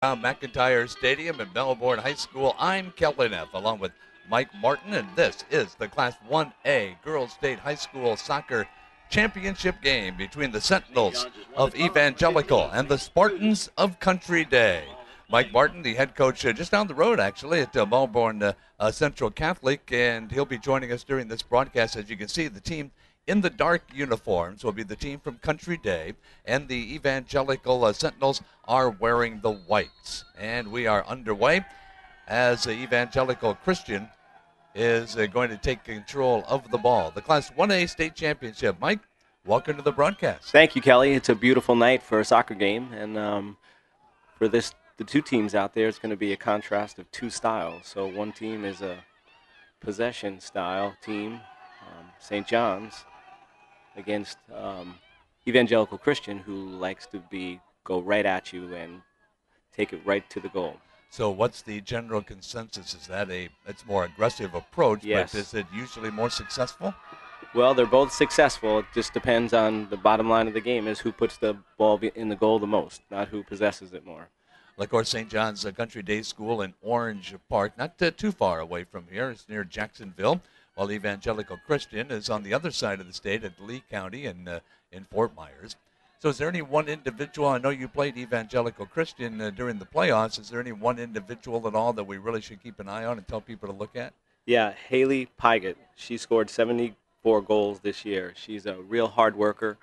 McIntyre Stadium at Melbourne High School. I'm Kelvin F. along with Mike Martin, and this is the Class 1A Girls State High School Soccer Championship game between the Sentinels of Evangelical and the Spartans of Country Day. Mike Martin, the head coach, just down the road, actually, at Melbourne Central Catholic, and he'll be joining us during this broadcast. As you can see, the team in the dark uniforms will be the team from Country Day, and the Evangelical Sentinels are wearing the whites. And we are underway as Evangelical Christian is going to take control of the ball. The Class 1A State Championship. Mike, welcome to the broadcast. Thank you, Kelly. It's a beautiful night for a soccer game, and for the two teams out there, it's going to be a contrast of two styles. So one team is a possession style team, St. John's, against Evangelical Christian, who likes to go right at you and take it right to the goal. So what's the general consensus? Is that it's more aggressive approach, yes, but is it usually more successful? Well, they're both successful. It just depends on the bottom line of the game is who puts the ball in the goal the most, not who possesses it more. Well, of course, St. John's Country Day School in Orange Park, not too far away from here. It's near Jacksonville, while Evangelical Christian is on the other side of the state at Lee County in Fort Myers. So is there any one individual? I know you played Evangelical Christian during the playoffs. Is there any one individual at all that we really should keep an eye on and tell people to look at? Yeah, Haley Pygott. She scored 74 goals this year. She's a real hard worker,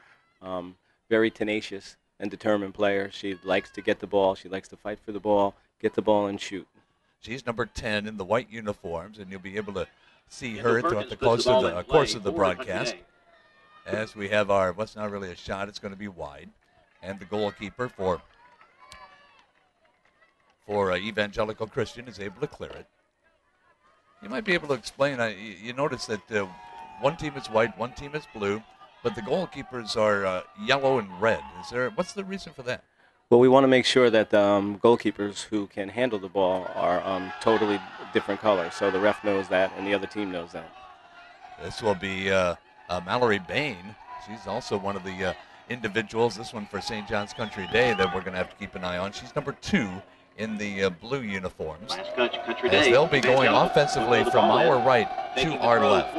very tenacious and determined player. She likes to get the ball. She likes to fight for the ball, get the ball, and shoot. She's number 10 in the white uniforms, and you'll be able to see her throughout the course of the broadcast. As we have what's not really a shot, it's going to be wide. And the goalkeeper for Evangelical Christian is able to clear it. You might be able to explain, you notice that one team is white, one team is blue, but the goalkeepers are yellow and red. What's the reason for that? Well, we want to make sure that goalkeepers who can handle the ball are totally different colors, so the ref knows that and the other team knows that. This will be Mallory Bain. She's also one of the individuals, this one for St. John's Country Day, that we're going to have to keep an eye on. She's number 2 in the blue uniforms. As they'll be going offensively from our right to our left.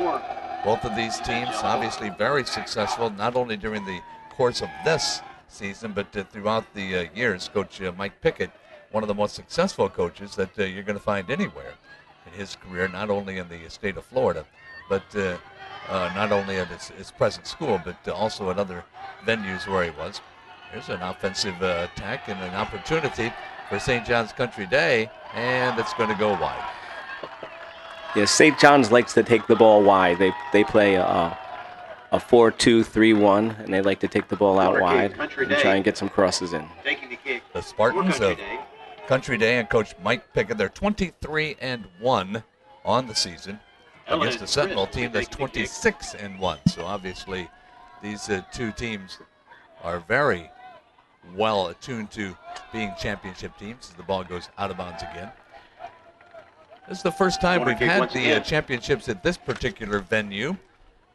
Both of these teams obviously very successful, not only during the course of this season, but throughout the years. Coach Mike Pickett, one of the most successful coaches that you're going to find anywhere in his career, not only in the state of Florida, but not only at his present school, but also at other venues where he was. There's an offensive attack and an opportunity for St. John's Country Day, and it's going to go wide. Yes, St. John's likes to take the ball wide. They play a 4-2-3-1, and they like to take the ball out wide and try and get some crosses in. The Spartans of Country Day and Coach Mike Pickett, they're 23-1 on the season against the Sentinel team that's 26-1. So obviously these two teams are very well attuned to being championship teams as the ball goes out of bounds again. This is the first time we've had the championships at this particular venue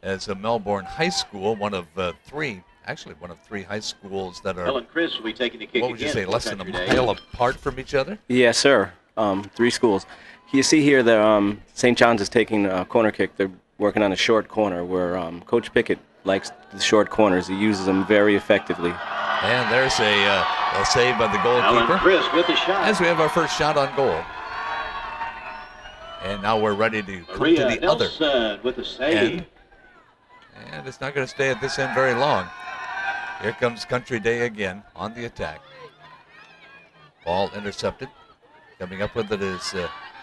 as a Melbourne High School, one of three high schools that are, Chris will be taking the kick, what would you say, less than a mile apart from each other? Yes, sir. 3 schools. You see here that St. John's is taking a corner kick. They're working on a short corner where Coach Pickett likes the short corners. He uses them very effectively. And there's a save by the goalkeeper. Chris with the shot. As we have our first shot on goal. And now we're ready to come to the other with the save. end. And it's not going to stay at this end very long. Here comes Country Day again on the attack. Ball intercepted. Coming up with it is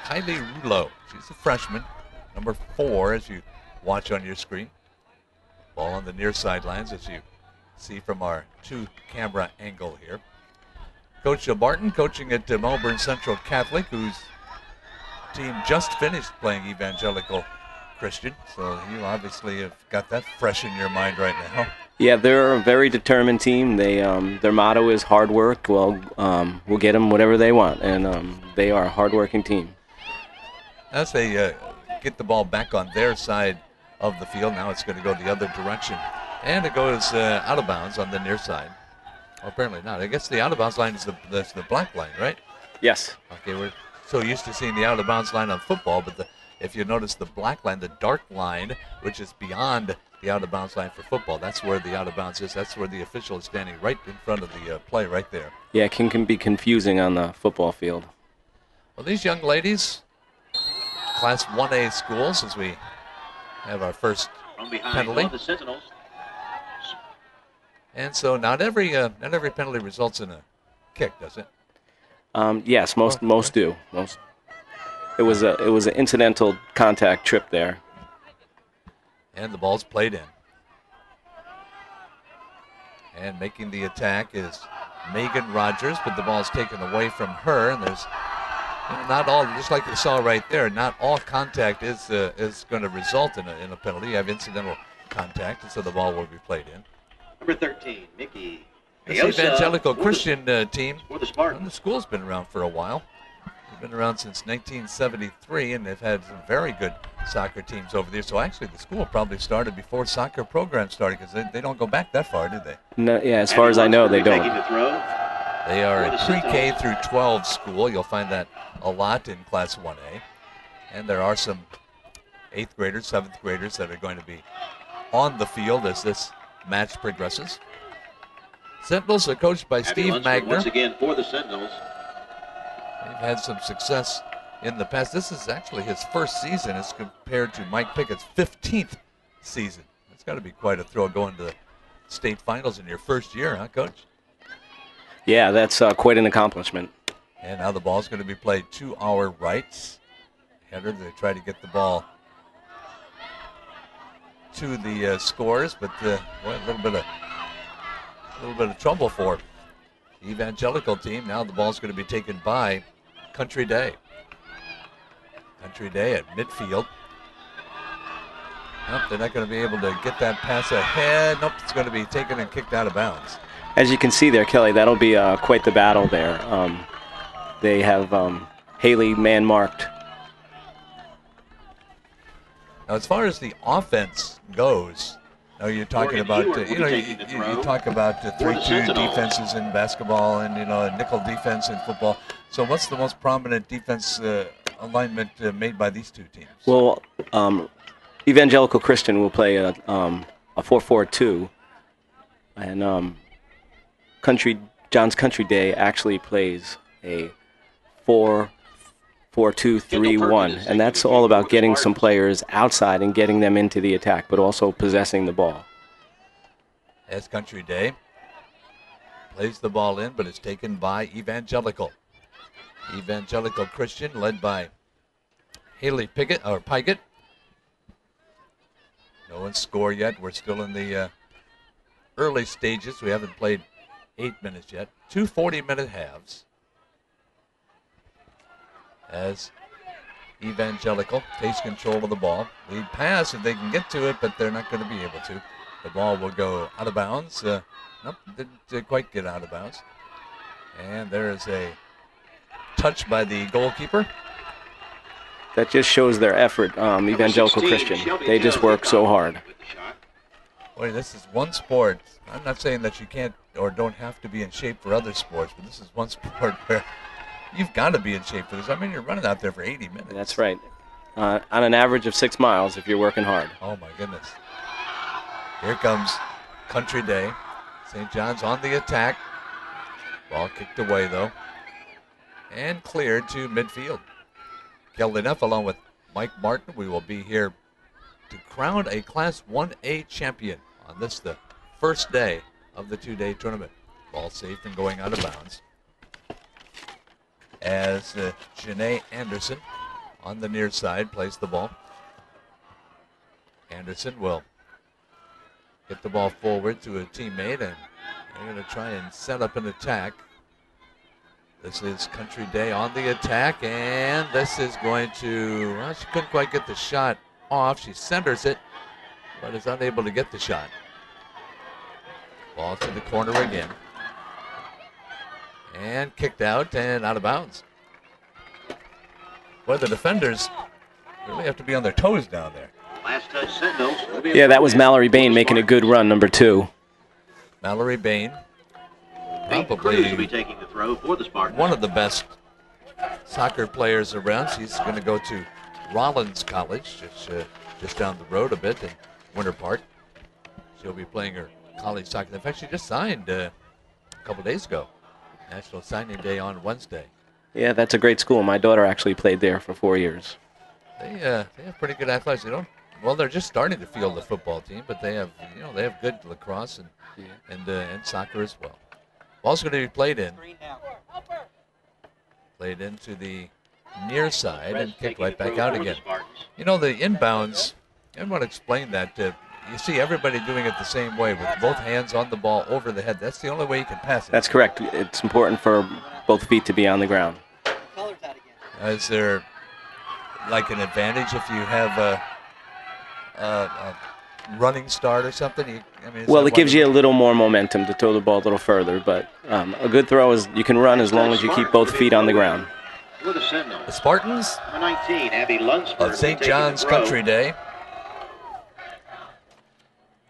Kylie Rulo. She's a freshman, number 4, as you watch on your screen. Ball on the near sidelines, as you see from our 2-camera angle here. Coach Barton coaching at Melbourne Central Catholic, whose team just finished playing Evangelical Christian. So you obviously have got that fresh in your mind right now. Yeah, they're a very determined team. They their motto is hard work. Well, we'll get them whatever they want, and they are a hard-working team. As they get the ball back on their side of the field, now it's going to go the other direction. And it goes out of bounds on the near side. Well, apparently not. I guess the out of bounds line is the black line, right? Yes. Okay, we're so used to seeing the out-of-bounds line on football, but if you notice the black line, the dark line, which is beyond the out-of-bounds line for football, that's where the out-of-bounds is. That's where the official is standing right in front of the play right there. Yeah, it can be confusing on the football field. Well, these young ladies, Class 1A schools, as we have our first penalty. The Sentinels. And so not every penalty results in a kick, does it? Yes, most do. Most. It was an incidental contact trip there. And the ball's played in. And making the attack is Megan Rogers, but the ball's taken away from her. And there's not all, just like you saw right there, not all contact is going to result in a penalty. You have incidental contact, and so the ball will be played in. Number 13, Mickey. This Evangelical Christian team, For the Spartans. the school's been around for a while. They've been around since 1973, and they've had some very good soccer teams over there. So actually, the school probably started before soccer programs started, because they don't go back that far, do they? No, yeah, as far as I know, they don't. They are a pre-K through 12 school. You'll find that a lot in Class 1A. And there are some 8th graders, 7th graders that are going to be on the field as this match progresses. Sentinels are coached by Steve Magner. Once again for the Sentinels. They've had some success in the past. This is actually his first season as compared to Mike Pickett's 15th season. It's got to be quite a thrill going to the state finals in your first year, huh, Coach? Yeah, that's quite an accomplishment. And now the ball's going to be played to our right. Header, they try to get the ball to the scores, but boy, a little bit of trouble for the Evangelical team. Now the ball's going to be taken by Country Day. Country Day at midfield. Nope, they're not going to be able to get that pass ahead. Nope, it's going to be taken and kicked out of bounds. As you can see there, Kelly, that'll be quite the battle there. They have Haley man-marked. Now, as far as the offense goes, now you're talking about, you talk about 3-2 defenses in basketball and, nickel defense in football. So what's the most prominent defense alignment made by these two teams? Well, Evangelical Christian will play a 4-4-2, and John's Country Day actually plays a 4-4-2-3-1, and that's all about getting some players outside and getting them into the attack, but also possessing the ball. As Country Day plays the ball in, but it's taken by Evangelical. Evangelical Christian led by Haley Pigott. No one's scored yet. We're still in the early stages. We haven't played 8 minutes yet. 2 40-minute halves. As Evangelical takes control of the ball. Lead pass if they can get to it, but they're not going to be able to. The ball will go out of bounds. Nope, didn't quite get out of bounds. And there is a touch by the goalkeeper. That just shows their effort, Evangelical Christian. They just work so hard. Boy, this is one sport. I'm not saying that you can't or don't have to be in shape for other sports, but this is one sport where you've got to be in shape for this. I mean, you're running out there for 80 minutes. That's right. On an average of 6 miles if you're working hard. Oh, my goodness. Here comes Country Day. St. John's on the attack. Ball kicked away, though. And cleared to midfield. Kelly Neff along with Mike Martin. We will be here to crown a Class 1A champion on this, the first day of the 2-day tournament. Ball safe and going out of bounds. As Janae Anderson on the near side plays the ball. Anderson will get the ball forward to a teammate, and they're going to try and set up an attack. This is Country Day on the attack, and this is going to, well, she couldn't quite get the shot off. She centers it, but is unable to get the shot. Ball to the corner again. And kicked out and out of bounds. Well, the defenders really have to be on their toes down there. Last touch, Sentinels. Yeah, that was Mallory Bain making a good run, number 2. Mallory Bain, Cruz will be taking the throw for the Spartans. one of the best soccer players around. She's going to go to Rollins College, just down the road a bit in Winter Park. She'll be playing her college soccer. In fact, she just signed a couple days ago. National Signing Day on Wednesday. Yeah, that's a great school. My daughter actually played there for 4 years. They have pretty good athletics. They're just starting to field the football team, but they have good lacrosse and soccer as well. Ball's going to be played into the near side and kicked right back out again. The inbounds, everyone explained that. You see everybody doing it the same way with both hands on the ball over the head. That's the only way you can pass it. That's correct. It's important for both feet to be on the ground. Is there like an advantage if you have a running start or something? Well, it gives you a little more momentum to throw the ball a little further, but a good throw is you can run as long as you keep both feet on the ground. The Spartans Number 19, Abby Lunsford, of St. John's Country Day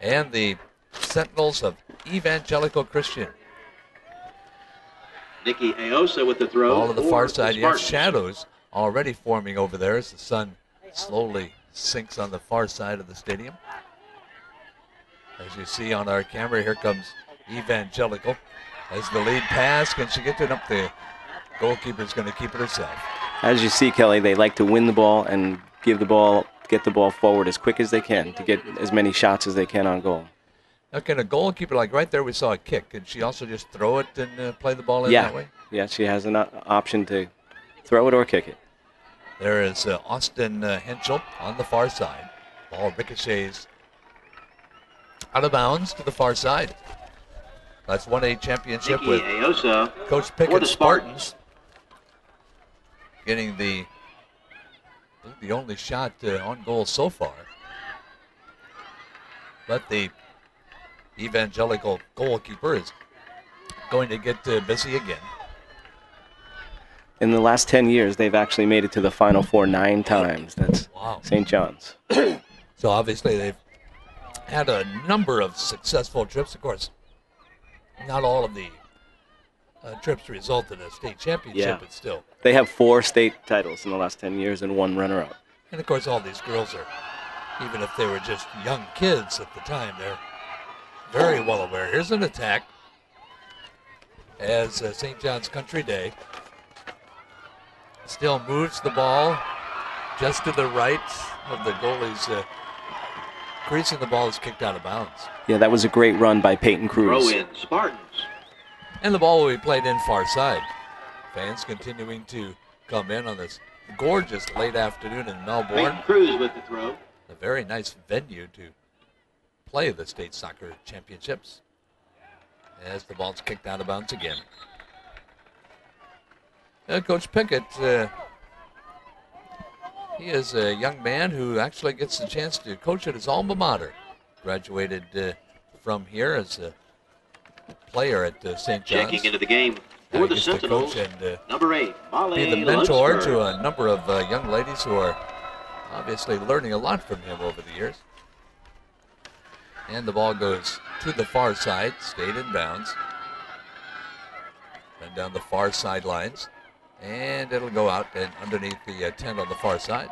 and the Sentinels of Evangelical Christian. Nikki Aosa with the throw. All to the far side. You have Spartans. shadows already forming over there as the sun slowly sinks on the far side of the stadium. As you see on our camera, here comes Evangelical. As the lead pass, can she get it up? The goalkeeper's going to keep it herself. As you see, Kelly, they like to win the ball and get the ball forward as quick as they can to get as many shots as they can on goal. Now, can a goalkeeper, like right there we saw a kick, can she also just throw it and play the ball in that way? Yeah, she has an option to throw it or kick it. There is Austin Henschel on the far side. Ball ricochets out of bounds to the far side. That's 1A championship Nikki with Aosa Coach for Pickett the Spartans. Getting the only shot on goal so far. But the Evangelical goalkeeper is going to get busy again. In the last 10 years, they've actually made it to the Final Four 9 times. That's Wow. St. John's. So obviously they've had a number of successful trips. Of course, not all of the trips result in a state championship, but still. They have 4 state titles in the last 10 years and 1 runner-up. And of course, all these girls are, even if they were just young kids at the time, they're very well aware. Here's an attack as St. John's Country Day still moves the ball just to the right of the goalie's crease, and the ball is kicked out of bounds. Yeah, that was a great run by Peyton Cruz. Throw in Spartans. And the ball will be played in far side. Fans continuing to come in on this gorgeous late afternoon in Melbourne. Peyton Cruz with the throw. A very nice venue to play the state soccer championships. As the ball's kicked out of bounds again. Coach Pickett, he is a young man who actually gets the chance to coach at his alma mater. Graduated from here as a player at St. John's. Checking into the game for the Sentinels. And Number 8, Molly be the mentor Lunsford. to a number of young ladies who are obviously learning a lot from him over the years. And the ball goes to the far side, stayed in bounds. And down the far sidelines. And it'll go out and underneath the tent on the far side.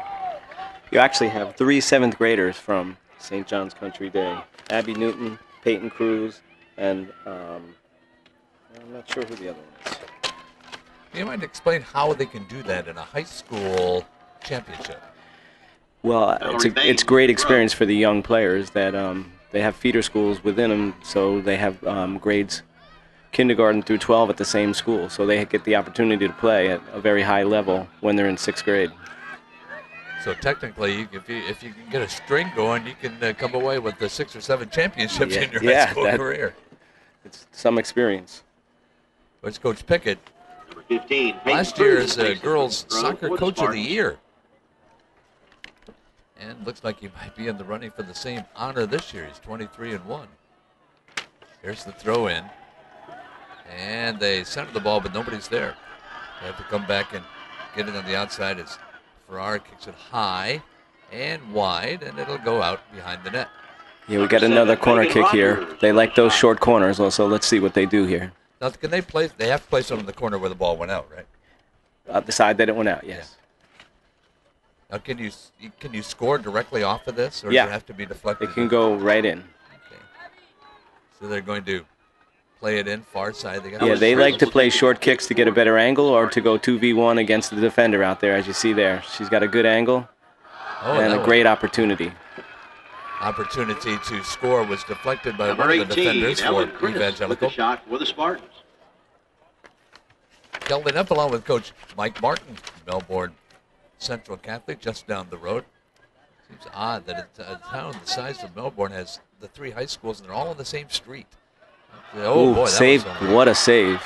You actually have 3 7th graders from St. John's Country Day. Abby Newton, Peyton Cruz, and I'm not sure who the other one is. You might explain how they can do that in a high school championship. Well, it's great experience for the young players that they have feeder schools within them, so they have grades kindergarten through 12 at the same school, so they get the opportunity to play at a very high level when they're in 6th grade. So technically, if you can get a string going, you can come away with the 6 or 7 championships in your high school career. It's some experience. Where's Coach Pickett? Number 15, Last year's girls soccer coach of the year. And looks like he might be in the running for the same honor this year. He's 23-1. Here's the throw in. And they center the ball, but nobody's there. They have to come back and get it on the outside as Farrar kicks it high and wide, and it'll go out behind the net. Yeah, we got another corner kick here. They like those short corners also. Let's see what they do here. Now, can they play? They have to play some in the corner where the ball went out, right? the side that it went out, yes. Now, can you score directly off of this, or Yeah. does it have to be deflected? It can go right in. Okay. So they're going to play it in far side. Yeah, they like to play short kicks to get a better angle or to go 2v1 against the defender out there, as you see there. She's got a good angle and a great opportunity. Opportunity to score was deflected by Number one of the 18, defenders for Ellen Chris with Evangelical. the shot for the Spartans. Kelvin up along with Coach Mike Martin, Melbourne Central Catholic, just down the road. Seems odd that a town the size of Melbourne has the 3 high schools and they're all on the same street. Oh, Ooh, boy, save! What a save!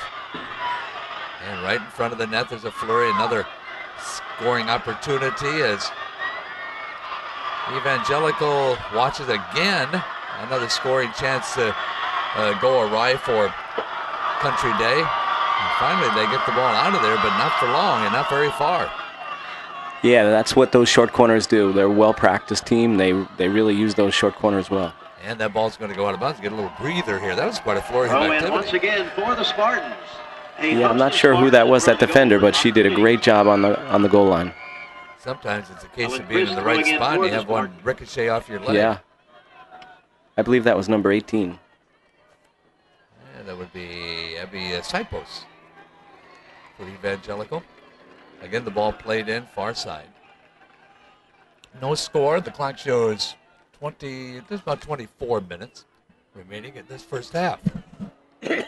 And right in front of the net, there's a flurry, another scoring opportunity as Evangelical watches again. Another scoring chance to go awry for Country Day. And finally, they get the ball out of there, but not for long and not very far. Yeah, that's what those short corners do. They're a well-practiced team. They really use those short corners well. And that ball's going to go out of bounds. Get a little breather here. That was quite a flurry of Throw in activity. once again for the Spartans. Yeah, I'm not sure who that was, that defender, but she did a great job on the goal line. Sometimes it's a case of being in the right spot and you have one ricochet off your leg. Yeah. I believe that was number 18. Yeah, that would be Sipos for Evangelical. Again, the ball played in, far side. No score. The clock shows just about 24 minutes remaining in this first half. Again,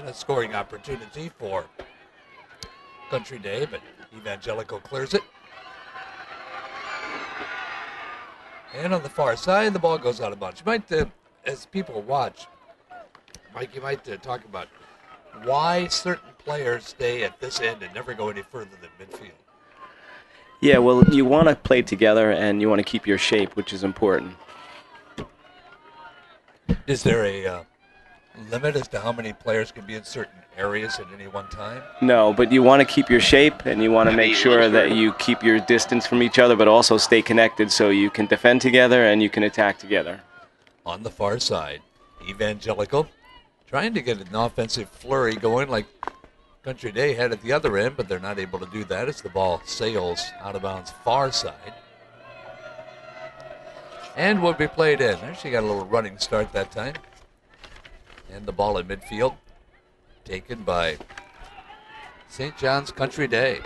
a scoring opportunity for Country Day, but Evangelical clears it. And on the far side, the ball goes out of bounds. You might, as people watch, Mike, you might talk about why certain players stay at this end and never go any further than midfield. Yeah, well, you want to play together and you want to keep your shape, which is important. Is there a limit as to how many players can be in certain areas at any one time? No, but you want to keep your shape and you want to make sure that you keep your distance from each other, but also stay connected so you can defend together and you can attack together. On the far side, Evangelical trying to get an offensive flurry going like Country Day had at the other end, but they're not able to do that as the ball sails out of bounds far side. And will be played in. There she got a little running start that time. And the ball in midfield taken by St. John's Country Day.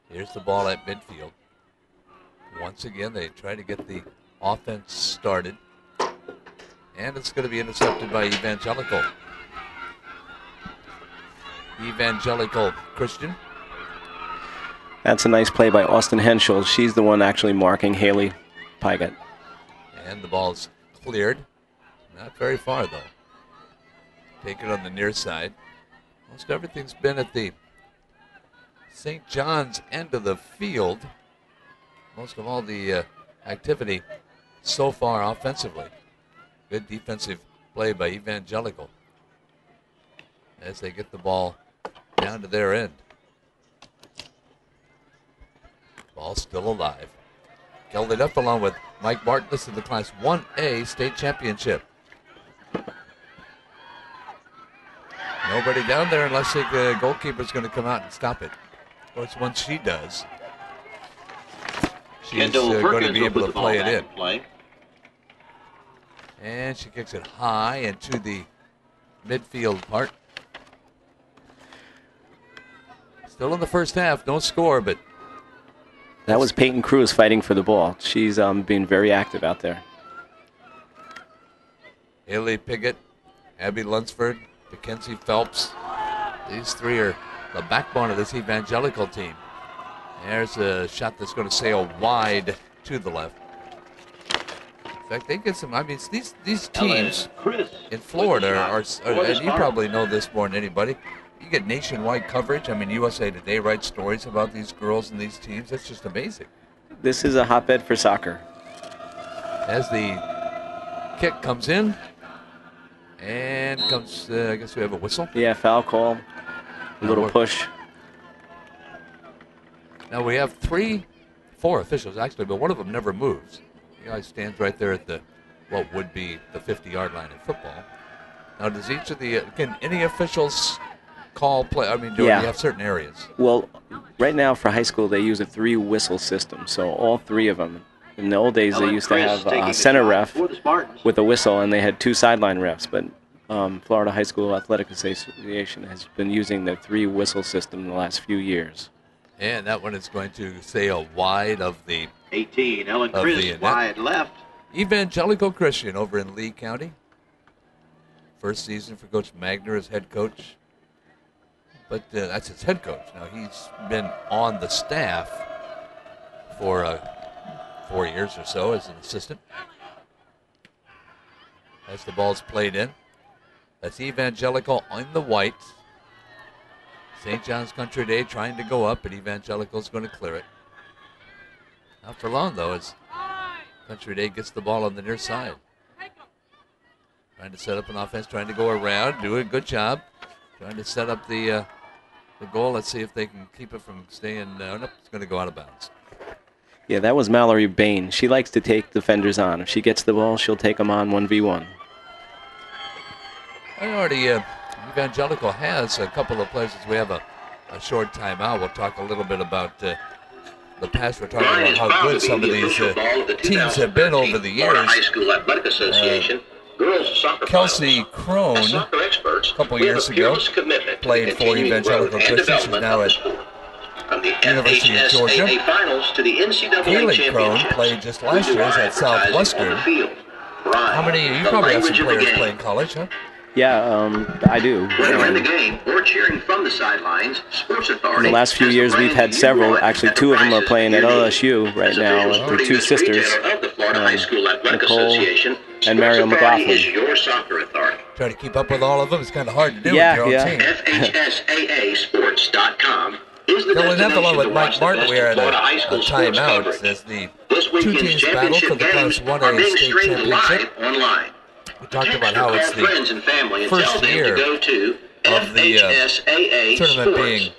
Here's the ball at midfield. Once again, they try to get the offense started. And it's going to be intercepted by Evangelical. Evangelical Christian. That's a nice play by Austin Henschel. She's the one actually marking Haley Pygott. And the ball's cleared. Not very far, though. Take it on the near side. Most everything's been at the St. John's end of the field. Most of all the activity so far offensively. Good defensive play by Evangelical as they get the ball down to their end. Ball still alive. Kelvin up along with Mike Martin. This is the Class 1A state championship. Nobody down there unless the goalkeeper's going to come out and stop it. Of course, once she does, she's going to be able to play it in. And she kicks it high into the midfield part. Still in the first half, no score, but that was Peyton Cruz fighting for the ball. She's been very active out there. Haley Pygott, Abby Lunsford, Mackenzie Phelps. These three are the backbone of this Evangelical team. There's a shot that's going to sail wide to the left. In fact, they get some. I mean, these teams in Florida are and you probably know this more than anybody. You get nationwide coverage. I mean, USA Today writes stories about these girls and these teams. That's just amazing. This is a hotbed for soccer. As the kick comes in, and comes, I guess we have a whistle. Yeah, foul call. A little push. Now we have 4 officials actually, but one of them never moves. The guy stands right there at what would be the 50-yard line in football. Now, does each of the can any officials call play? I mean, do you have certain areas? Well, right now for high school they use a 3-whistle system, so all 3 of them. In the old days they used to have a center ref with a whistle, and they had 2 sideline refs. But Florida High School Athletic Association has been using the 3-whistle system in the last few years. And that one is going to sail wide of the 18, Ellen Chris, wide left. Evangelical Christian over in Lee County. First season for Coach Magner as head coach. But that's his head coach. Now, he's been on the staff for 4 years or so as an assistant. As the ball's played in. That's Evangelical in the white. St. John's Country Day trying to go up, but Evangelical's going to clear it. Not for long, though, as Country Day gets the ball on the near side. Trying to set up an offense, trying to go around, doing a good job. Trying to set up the goal. Let's see if they can keep it from staying. Nope, it's going to go out of bounds. Yeah, that was Mallory Bain. She likes to take defenders on. If she gets the ball, she'll take them on 1v1. Evangelical has a couple of places. We have a short timeout. We'll talk a little bit about the past. We're talking about how good some of these teams have been over the years. High School Athletic Association. Kelsey Crone, a couple years ago, played for Evangelical Christian. She's now at University of Georgia. Kaylee Crone played just last year at Southwestern. How many? You probably have some players playing college, huh? Yeah, I do. In the game or cheering from the sidelines, Sports Authority. In the last few years, we've had several. Actually, 2 of them are playing at LSU right now. They're 2 sisters, Nicole and Mario McLaughlin. Try to keep up with all of them. It's kind of hard to do with your own team. FHSAA Filling up along with Mike Martin, we are at a timeout as the 2 teams battle for the Class 1A state championship. We talked about how it's the first year of the tournament being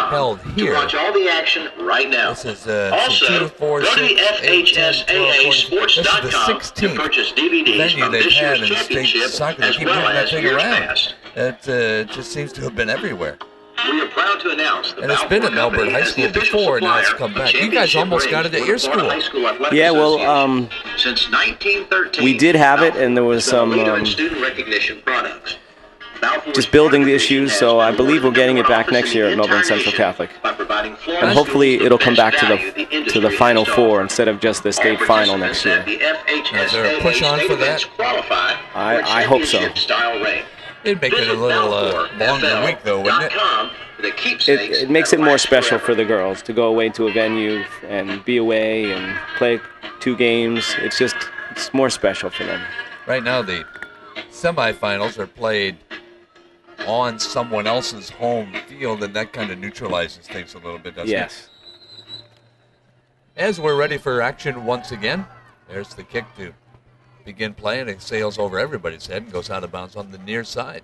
held here. Watch all the action right now. This is Also, 2, 4, go to 6, 8, 10, 12, 14. This is the 16th purchase DVDs venue from they've this had year's in state championship soccer. They as keep well moving that as thing years around. past. It just seems to have been everywhere. We are proud to announce And it's been at Melbourne High School before, now it's come back. You guys almost got it at your school. Yeah, well, since 1913, we did have it, and there was some student recognition products. just building the issues, so I believe we're getting it back next year at Melbourne Central Catholic. And hopefully it'll come back to the Final Four instead of just the state final next year. Is there a push on for that? I hope so. It'd make it a little longer week, though, wouldn't it? It makes it more special for the girls to go away to a venue and be away and play 2 games. It's more special for them. Right now, the semifinals are played on someone else's home field, and that kind of neutralizes things a little bit, doesn't it? Yes. As we're ready for action once again, there's the kick to begin playing. It sails over everybody's head and goes out of bounds on the near side.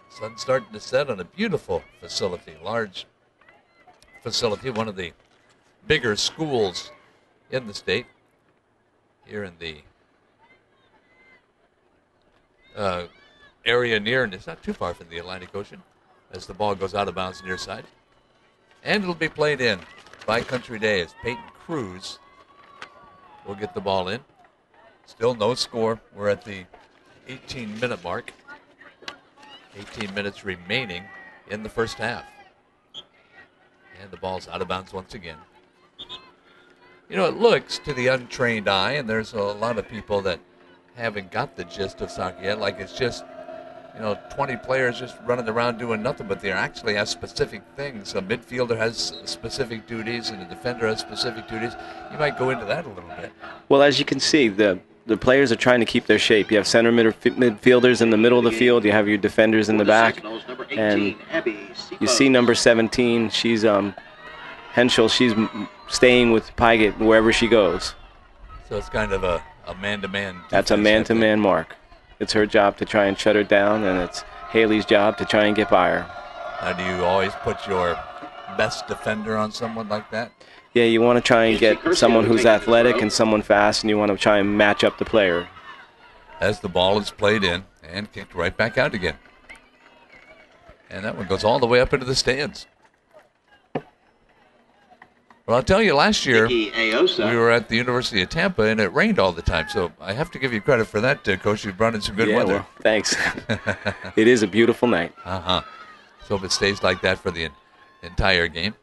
Sun's starting to set on a beautiful facility, large facility, one of the bigger schools in the state, here in the area near, and it's not too far from the Atlantic Ocean, as the ball goes out of bounds near side. And it'll be played in by Country Day as Peyton Cruz will get the ball in. Still no score. We're at the 18-minute mark. 18 minutes remaining in the first half. And the ball's out of bounds once again. You know, it looks to the untrained eye, and there's a lot of people that haven't got the gist of soccer yet, like it's just, 20 players just running around doing nothing, but they actually have specific things. A midfielder has specific duties, and a defender has specific duties. You might go into that a little bit. Well, as you can see, the players are trying to keep their shape. You have center midfielders in the middle of the field. You have your defenders in the back. And you see number 17, she's Henschel. She's staying with Pygott wherever she goes. So it's kind of a man-to-man defense. That's a man-to-man mark. It's her job to try and shut her down, and it's Haley's job to try and get by her. Now, do you always put your best defender on someone like that? Yeah, you want to try and get someone who's athletic and someone fast, and you want to try and match up the player. As the ball is played in, And kicked right back out again. And that one goes all the way up into the stands. Well, I'll tell you, last year we were at the University of Tampa, and it rained all the time. So I have to give you credit for that, Coach. You brought in some good weather. Well, thanks. It is a beautiful night. So if it stays like that for the entire game.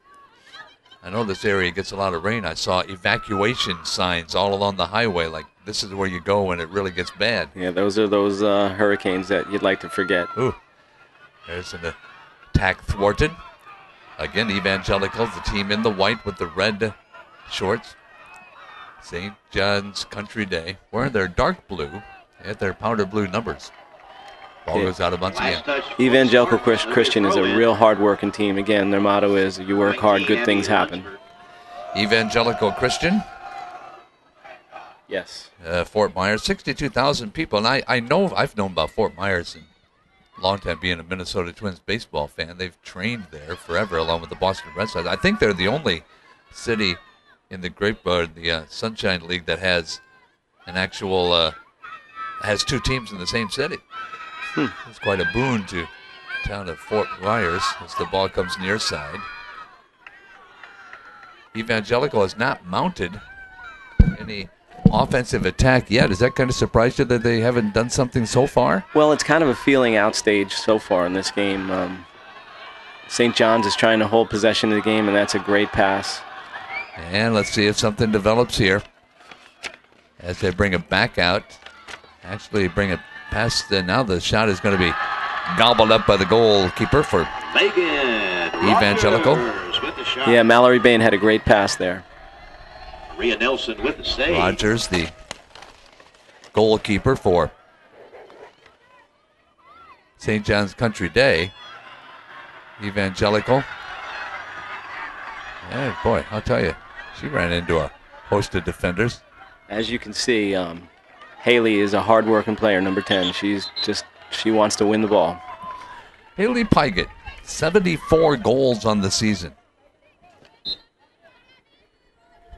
I know this area gets a lot of rain. I saw evacuation signs all along the highway, like this is where you go when it really gets bad. Yeah, those are those hurricanes that you'd like to forget. Ooh, there's an attack thwarted. Again, Evangelical, the team in the white with the red shorts. St. John's Country Day, wearing their dark blue at their powder blue numbers. Ball goes out of bounds again. Evangelical Christian is a real hard-working team. Again, their motto is, you work hard, good things happen. Evangelical Christian. Yes. Fort Myers, 62,000 people. And I've known about Fort Myers and long time being a Minnesota Twins baseball fan. They've trained there forever along with the Boston Red Sox. I think they're the only city in the Sunshine League that has an actual has two teams in the same city. It's quite a boon to the town of Fort Myers as the ball comes near side. Evangelical has not mounted any offensive attack yet. Does that kind of surprise you that they haven't done something so far? Well, it's kind of a feeling out stage so far in this game. St. John's is trying to hold possession of the game, and that's a great pass. And let's see if something develops here as they bring it back out. Actually bring it past now the shot is going to be gobbled up by the goalkeeper for Evangelical. Yeah, Mallory Bain had a great pass there. Rhea Nelson with the save. Rogers, the goalkeeper for St. John's Country Day. Evangelical. Yeah, boy, I'll tell you, she ran into a host of defenders. As you can see, Haley is a hard-working player, number 10. She wants to win the ball. Haley Pygott, 74 goals on the season.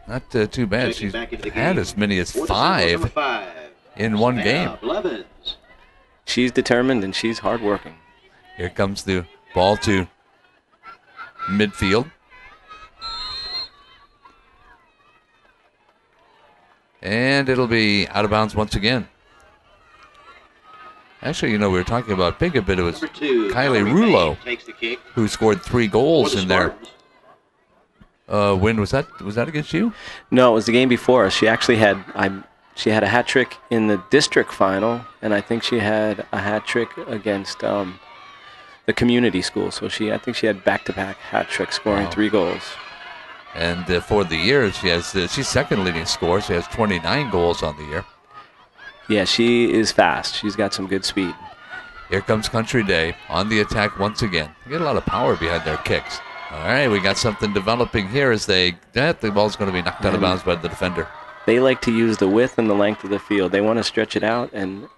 Not too bad. She's had as many as 5 in one game. She's determined and she's hardworking. Here comes the ball to midfield. And it'll be out of bounds once again. Actually, we were talking about Pygott, but it was Kylie Rulo who scored 3 goals in there. When was that? Was that against you? No, it was the game before us. She actually had a hat trick in the district final, and I think she had a hat trick against the community school. So I think she had back-to-back hat tricks, scoring 3 goals. And for the year, she's second leading scorer. She has 29 goals on the year. Yeah, she is fast. She's got some good speed. Here comes Country Day on the attack once again. They get a lot of power behind their kicks. All right, we got something developing here as the ball's going to be knocked out of bounds by the defender. They like to use the width and the length of the field. They want to stretch it out and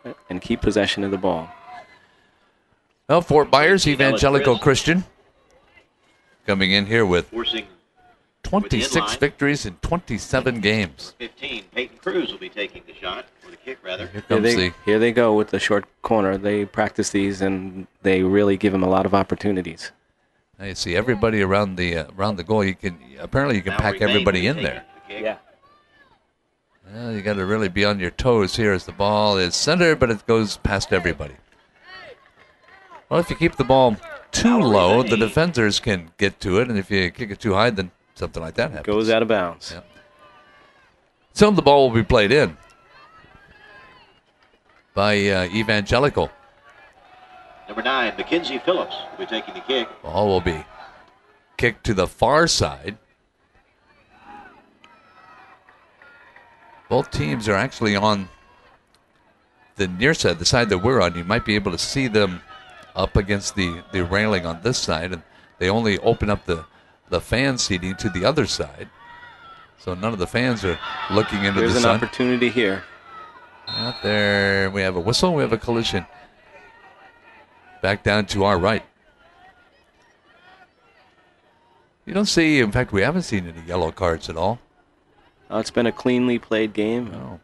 keep possession of the ball. Well, Fort Myers Evangelical Christian coming in here with 26 victories in 27 games. 15. Peyton Cruz will be taking the shot, or the kick rather. Here they go with the short corner. They practice these and they really give them a lot of opportunities. Now you see everybody around the goal. You can pack everybody in there. Yeah. Well, you got to really be on your toes here as the ball is centered, but it goes past everybody. Well, if you keep the ball too low, the defenders can get to it, and if you kick it too high, then something like that happens. Goes out of bounds. Yep. So the ball will be played in by Evangelical. Number 9, Mackenzie Phillips will be taking the kick. Ball will be kicked to the far side. Both teams are actually on the near side, the side that we're on. You might be able to see them up against the railing on this side, and they only open up the fan seating to the other side. So none of the fans are looking into the sun. There's an opportunity here. Out there, we have a whistle, we have a collision. Back down to our right. You don't see, in fact, we haven't seen any yellow cards at all. It's been a cleanly played game. No.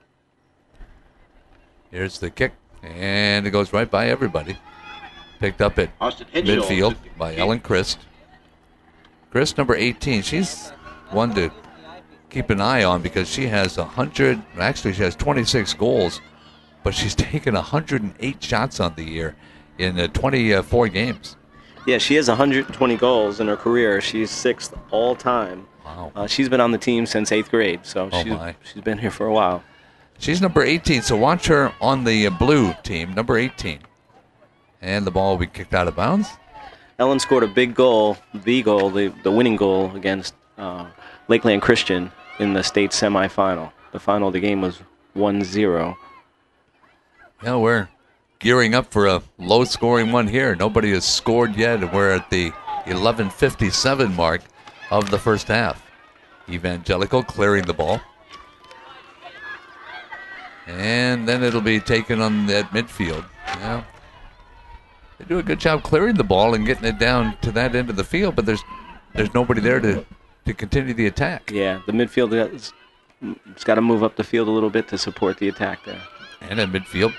Here's the kick And it goes right by everybody. Picked up at midfield by Ellen Christ. Christ, number 18. She's one to keep an eye on because she has 100. Actually, she has 26 goals, but she's taken 108 shots on the year in 24 games. Yeah, she has 120 goals in her career. She's 6th all time. Wow. She's been on the team since 8th grade, so she's been here for a while. She's number 18, so watch her on the blue team, number 18. And the ball will be kicked out of bounds. Ellen scored a big goal, the winning goal against Lakeland Christian in the state semifinal. The final of the game was 1-0. Yeah, we're gearing up for a low-scoring one here. Nobody has scored yet, and we're at the 11:57 mark of the first half. Evangelical clearing the ball. And then it'll be taken on that midfield. Yeah. They do a good job clearing the ball and getting it down to that end of the field, but there's nobody there to continue the attack. Yeah, the midfield has got to move up the field a little bit to support the attack there. And in midfield,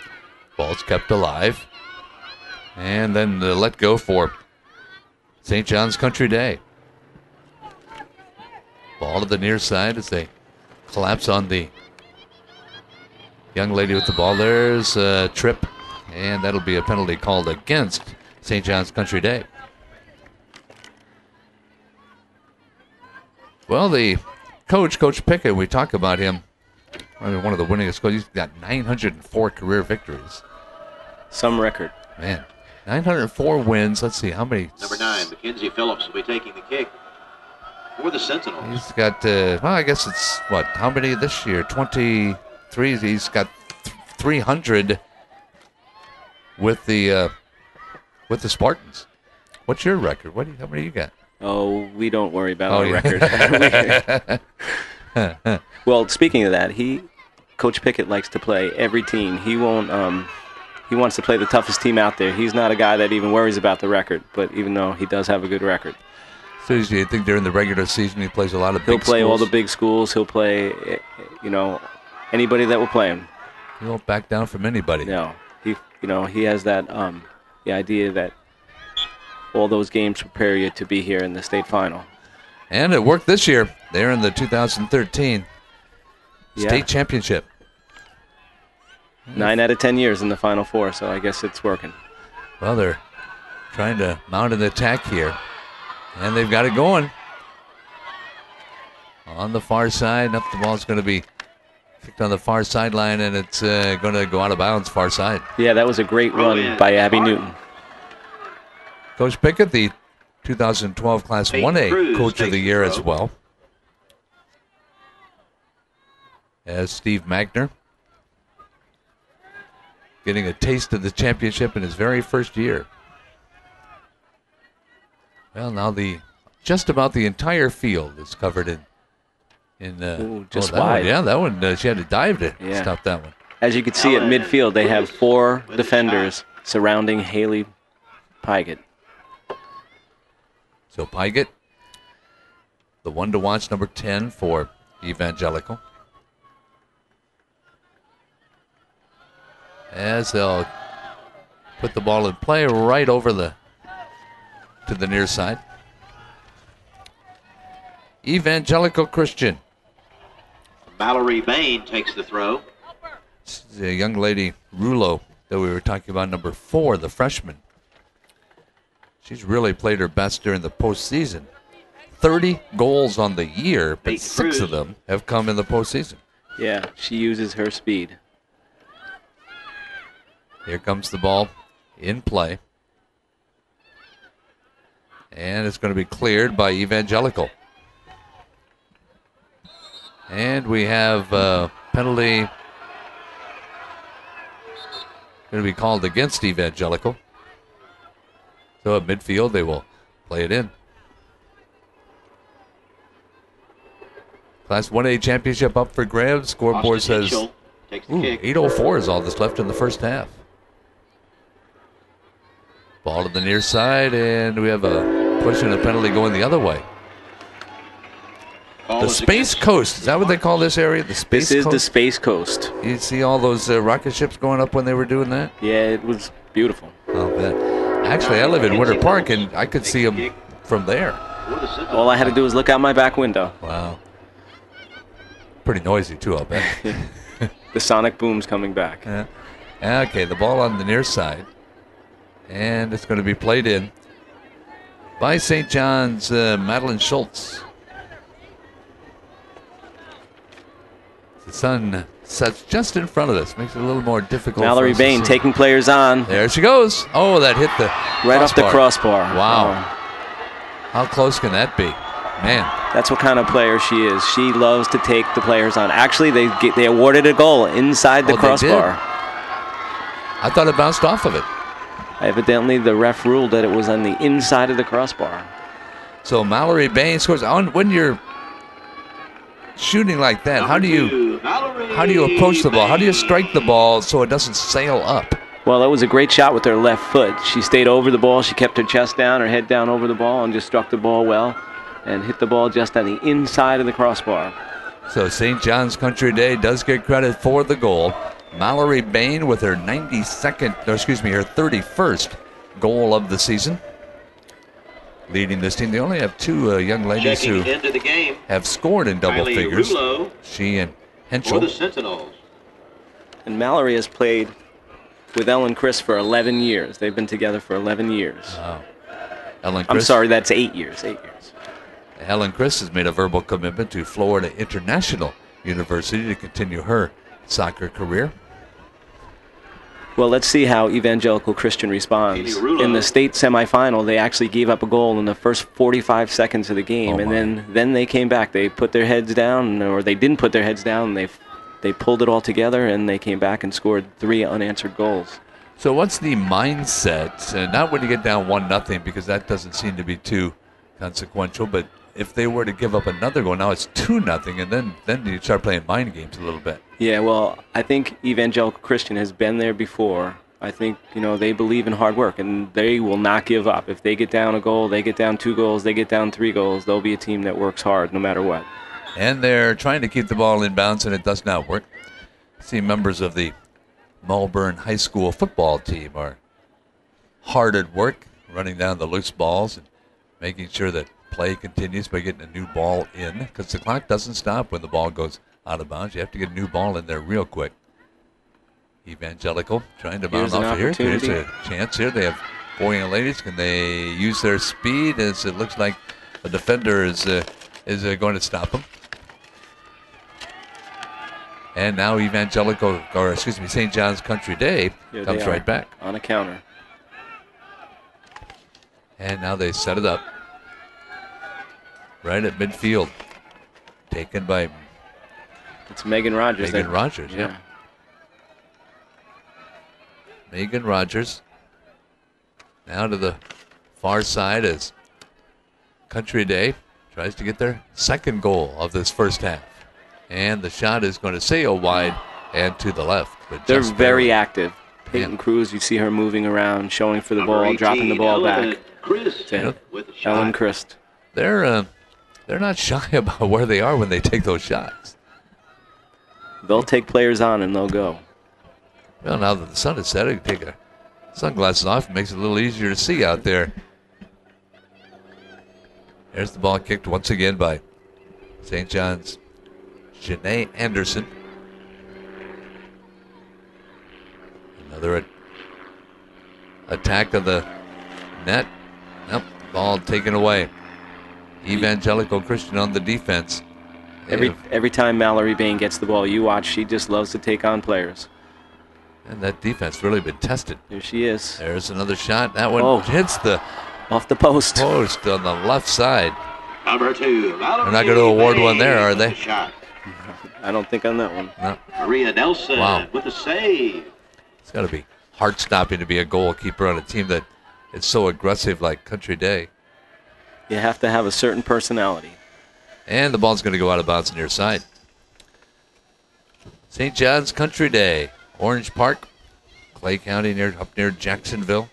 ball's kept alive. And then let go for St. John's Country Day. Ball to the near side as they collapse on the young lady with the ball. There's a trip, and that'll be a penalty called against St. John's Country Day. Well, the Coach Pickett, we talk about him. I mean, one of the winningest coaches. He's got 904 career victories. Some record. Man, 904 wins. Let's see, how many? Number 9, Mackenzie Phillips will be taking the kick for the Sentinels. He's got, well, I guess it's, what, how many this year? 23. He's got 300 with the Spartans. What's your record? How many you got? Oh, we don't worry about our record. Well, speaking of that, Coach Pickett likes to play every team. He won't. He wants to play the toughest team out there. He's not a guy that even worries about the record, but even though he does have a good record. So you think during the regular season he plays a lot of big schools? He'll play all the big schools. He'll play, anybody that will play him. He won't back down from anybody. No, he has that the idea that all those games prepare you to be here in the state final. And it worked this year. They're in the 2013 state championship. 9 out of 10 years in the Final Four, so I guess it's working. Well, they're trying to mount an attack here, and they've got it going. On the far side, up the ball's going to be kicked on the far sideline, and it's going to go out of bounds far side. Yeah, that was a great run by Abby Newton. Coach Pickett, the 2012 Class 1A Coach of the Year as well. As Steve Magner getting a taste of the championship in his very first year. Well, now just about the entire field is covered in just One. wide. Yeah, that one, she had to dive to stop that one. As you can see at midfield, they have 4 defenders surrounding Haley Pygott. So Pygott, the one to watch, number 10 for Evangelical. As they'll put the ball in play right over to the near side. Evangelical Christian. Mallory Bain takes the throw. The young lady, Rulo, that we were talking about, number 4, the freshman. She's really played her best during the postseason. 30 goals on the year, but 6 of them have come in the postseason. Yeah, she uses her speed. Here comes the ball in play. And it's going to be cleared by Evangelical. And we have a penalty going to be called against Evangelical. So at midfield, they will play it in. Class 1A championship up for grabs. Scoreboard says 8:04 is all that's left in the first half. Ball to the near side, and we have a push and a penalty going the other way. Ball The is Space against. Coast. Is that what they call this area? The Space This is Coast? the Space Coast. You see all those rocket ships going up when they were doing that? Yeah, it was beautiful. I'll bet. Actually, I live in Winter Park, and I could see them from there. All I had to do was look out my back window. Wow. Pretty noisy, too, I'll bet. The sonic boom's coming back. Yeah. Okay, the ball on the near side. And it's going to be played in by St. John's Madeline Schultz. The sun sets just in front of us. Makes it a little more difficult. Mallory Bain taking players on. There she goes. Oh, that hit the Right off the crossbar. Wow. Oh. How close can that be? Man. That's what kind of player she is. She loves to take the players on. Actually, they awarded a goal inside the crossbar. I thought it bounced off of it. Evidently, the ref ruled that it was on the inside of the crossbar. So Mallory Bain scores. When you're shooting like that, how do you approach the ball? How do you strike the ball so it doesn't sail up? Well, that was a great shot with her left foot. She stayed over the ball. She kept her chest down, her head down over the ball, and just struck the ball well and hit the ball just on the inside of the crossbar. So St. John's Country Day does get credit for the goal. Mallory Bain with her 31st goal of the season. Leading this team. They only have two young ladies who have scored in double figures. She and Henschel. For the Sentinels. And Mallory has played with Ellen Chris for 11 years. They've been together for 11 years. Wow. Ellen I'm Chris, sorry, that's 8 years. 8 years. Helen Chris has made a verbal commitment to Florida International University to continue her soccer career. Well, let's see how Evangelical Christian responds. In the state semifinal, they actually gave up a goal in the first 45 seconds of the game, and then they came back. They put their heads down, or they didn't put their heads down. They pulled it all together, and they came back and scored 3 unanswered goals. So what's the mindset? Not when you get down 1-0, because that doesn't seem to be too consequential, but if they were to give up another goal, now it's 2-0, and then you start playing mind games a little bit. Yeah, well, I think Evangelical Christian has been there before. I think, they believe in hard work, and they will not give up. If they get down a goal, they get down 2 goals, they get down 3 goals, they'll be a team that works hard no matter what. And they're trying to keep the ball in bounds, and it does not work. See, members of the Melbourne High School football team are hard at work, running down the loose balls and making sure that play continues by getting a new ball in, because the clock doesn't stop when the ball goes out of bounds. You have to get a new ball in there real quick. Evangelical trying to bounce off here. There's a chance here. They have 4 young ladies. Can they use their speed, as it looks like a defender is going to stop them? And now St. John's Country Day comes right back. On a counter. And now they set it up right at midfield. Taken by It's Megan Rogers. Megan Rogers, yeah. Megan Rogers. Now to the far side as Country Day tries to get their second goal of this first half. And the shot is going to sail wide and to the left. But they're very active. Peyton Cruz, you see her moving around, showing for the ball, dropping the ball back. Ellen Christ. They're not shy about where they are when they take those shots. They'll take players on and they'll go. Well, now that the sun is set, I can take our sunglasses off. It makes it a little easier to see out there. There's the ball kicked once again by St. John's Janae Anderson. Another attack of the net. Nope, ball taken away. Evangelical Christian on the defense. Every time Mallory Bain gets the ball, you watch, she just loves to take on players. And that defense really been tested. Here she is. There's another shot. That one hits the off the post on the left side. Number 2. They're not going to award one there, are they? I don't think on that one. No. Maria Nelson with a save. It's got to be heart-stopping to be a goalkeeper on a team that is so aggressive like Country Day. You have to have a certain personality. And the ball's going to go out of bounds near side. St. John's Country Day, Orange Park, Clay County, up near Jacksonville.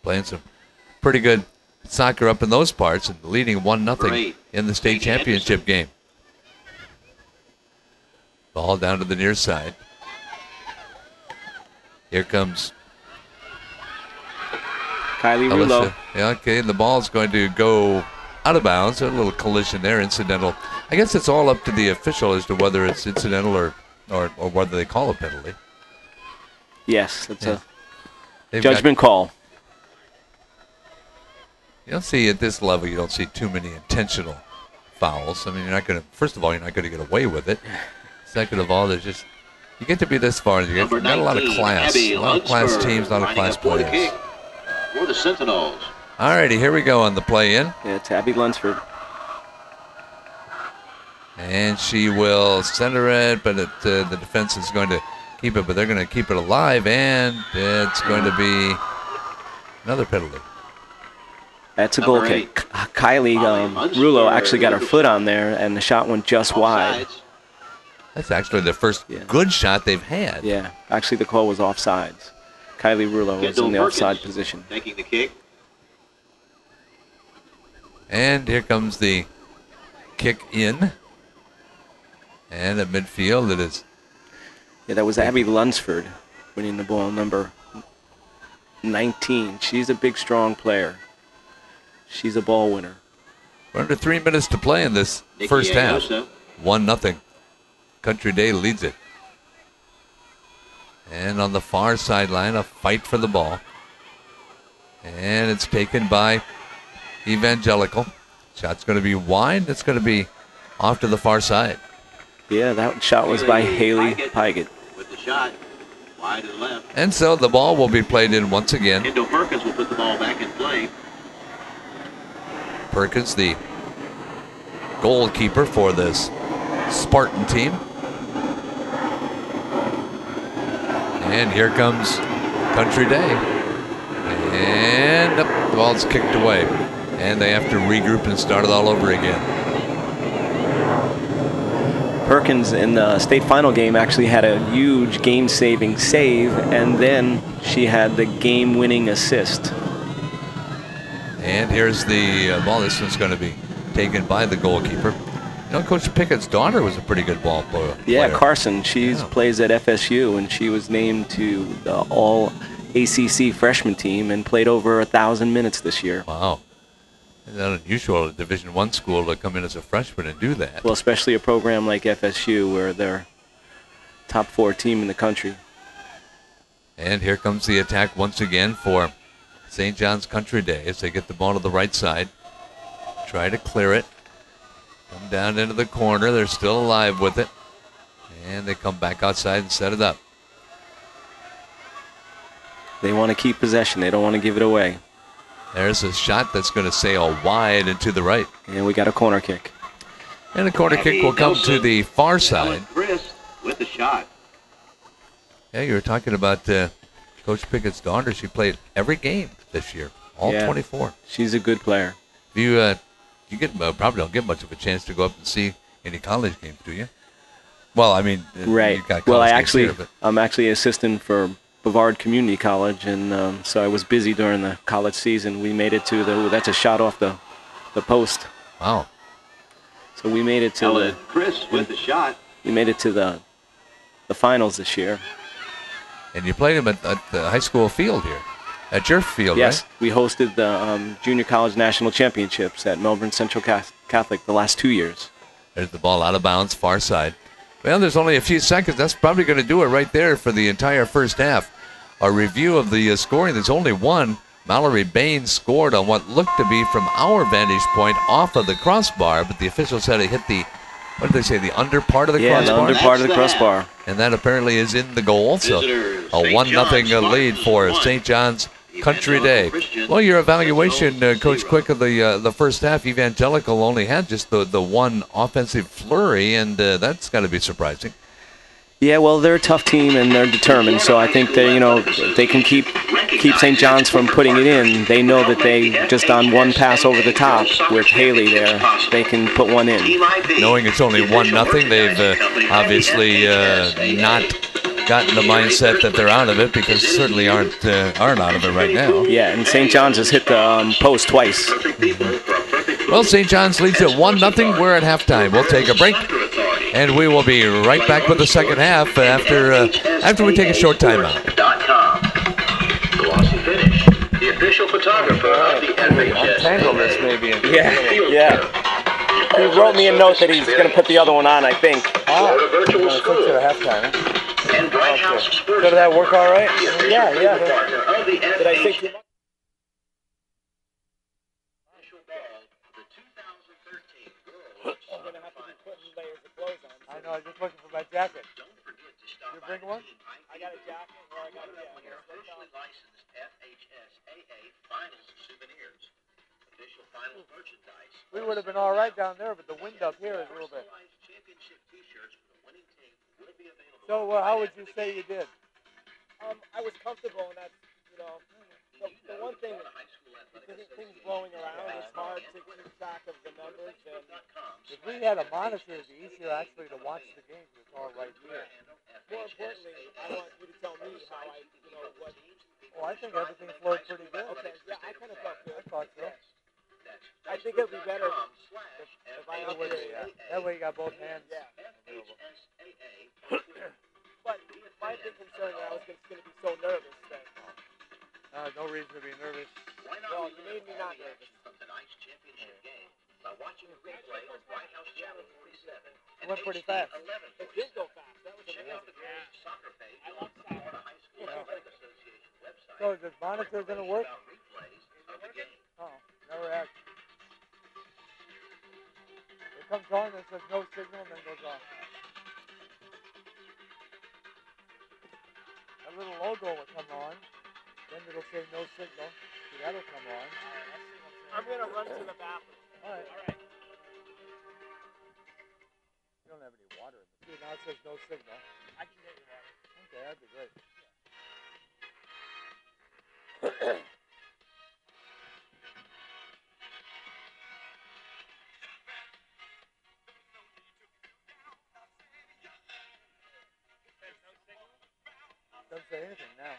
Playing some pretty good soccer up in those parts and leading 1-0 in the state championship game. Ball down to the near side. Here comes Kylie Rulo. Yeah, okay, and the ball's going to go out of bounds. A little collision there, incidental. I guess it's all up to the official as to whether it's incidental or whether they call a penalty. Yes, it's a They've judgment call. You don't see at this level, you don't see too many intentional fouls. I mean, first of all, you're not going to get away with it. Second of all, there's just, you get to be this far, you got a lot of class. A lot of class teams, a lot of class players. For the Sentinels. All righty, here we go on the play-in. Yeah, it's Abby Lunsford. And she will center it, but the defense is going to keep it, but they're going to keep it alive, and it's going to be another penalty. That's a goal kick. Kylie Rulo actually got her foot on there, and the shot went just wide. That's actually the first good shot they've had. Yeah, actually the call was offsides. Kylie Rulo was in the offside position. Taking the kick. And here comes the kick in. And at midfield it is. Yeah, that was Abby Lunsford winning the ball, number 19. She's a big, strong player. She's a ball winner. We're under 3 minutes to play in this first half. 1-0. Country Day leads it. And on the far sideline, a fight for the ball. And it's taken by Evangelical. Shot's going to be wide. It's going to be off to the far side. Yeah, that shot was by Haley Pygott. With the shot, wide and left. And so the ball will be played in once again. Kendall Perkins will put the ball back in play. Perkins, the goalkeeper for this Spartan team. And here comes Country Day. And the ball's kicked away. And they have to regroup and start it all over again. Perkins in the state final game actually had a huge game-saving save, and then she had the game-winning assist. And here's the ball. This one's going to be taken by the goalkeeper. You know, Coach Pickett's daughter was a pretty good ball player. Yeah, Carson. She plays at FSU, and she was named to the All-ACC freshman team and played over 1,000 minutes this year. Wow. It's not unusual at a Division I school to come in as a freshman and do that. Well, especially a program like FSU where they're top 4 team in the country. And here comes the attack once again for St. John's Country Day as they get the ball to the right side. Try to clear it. Come down into the corner. They're still alive with it. And they come back outside and set it up. They want to keep possession. They don't want to give it away. There's a shot that's going to sail wide and to the right. And we got a corner kick. And the corner kick will come to the far side. Chris with the shot. Yeah, you were talking about Coach Pickett's daughter. She played every game this year, all 24. She's a good player. You probably don't get much of a chance to go up and see any college games, do you? Well, I mean, right. You've got Well, here, I'm actually assistant for Brevard Community College, and so I was busy during the college season. We made it to that's a shot off the post. Wow. So we made it to Chris with the shot. We made it to the finals this year. And you played them at the high school field here, at your field, yes, right? We hosted the Junior College National Championships at Melbourne Central Catholic the last 2 years. There's the ball out of bounds, far side. Well, there's only a few seconds. That's probably going to do it right there for the entire first half. A review of the scoring. There's only one. Mallory Bain scored on what looked to be, from our vantage point, off of the crossbar, but the official said it hit the, what did they say, the under part of the crossbar? Yeah, the under part of the crossbar. And that apparently is in the goal. So a 1-0 lead for St. John's Country Day. Well, your evaluation, Coach Quick, of the first half, Evangelical only had just the one offensive flurry, and that's got to be surprising. Yeah, well, they're a tough team and they're determined. So I think they, if they can keep St. John's from putting it in. They know that they just on one pass over the top with Haley there, they can put one in. Knowing it's only 1-0, they've obviously not gotten the mindset that they're out of it, because certainly aren't out of it right now. Yeah, and St. John's has hit the post twice. Well, St. John's leads at 1-0. We're at halftime. We'll take a break. And we will be right back with the second half after we take a short timeout. Glossy finish. The official photographer of the FHSAA. Untangle this maybe. Yeah. He wrote me a note that he's going to put the other one on, I think. Florida Virtual School. To the halftime. And Bright House Sports. Did that work all right? The official Yeah. partner of the Did I say too much? Official ball, the 2013 Girls. I'm going to have to be putting layers of clothes on. I know, I'm just looking for my jacket. Don't forget to stop You by bring one? I got a jacket or I got a with your officially licensed FHSAA finals souvenirs. Official finals merchandise. We would have been all right down there, but the wind up here is a little bit. Personalized championship t-shirts for the winning team will be available. So how would you say you did? I was comfortable, and that's, the one thing is things blowing around, it's hard to keep track of the numbers. And If we had a monitor, it'd be easier actually to watch the game. It's all right here. more importantly, I want you to tell me how what. Oh, I think everything flowed pretty good. Okay, yeah, I kind of felt good. I thought so. I think it'd be better if I That way, that way you got both hands. Yeah. available. But my big concern that I was going to be so nervous that. No reason to be nervous. Well, you made me not nervous. From tonight's championship game by watching the replay on White House Channel 47. It went pretty fast. It did go fast. That was Check out the amazing. girls' soccer page I on love the soccer. Florida High School Athletic Association website. So is the monitor going to work? About replays of the game. Oh, never had. It comes on and says no signal and then goes off. That little logo will come on. Then it'll say no signal. See, that'll come on. I'm going to run to the bathroom. All right. All right. You don't have any water in the See, now it says no signal. I can get you water. Okay, that'd be great. Doesn't say anything now.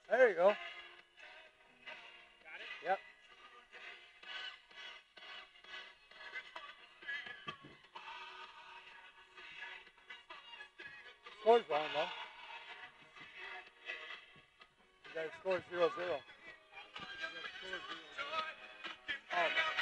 There you go. Got it? Yep. Score's wrong, though. You got to score 0-0. Oh.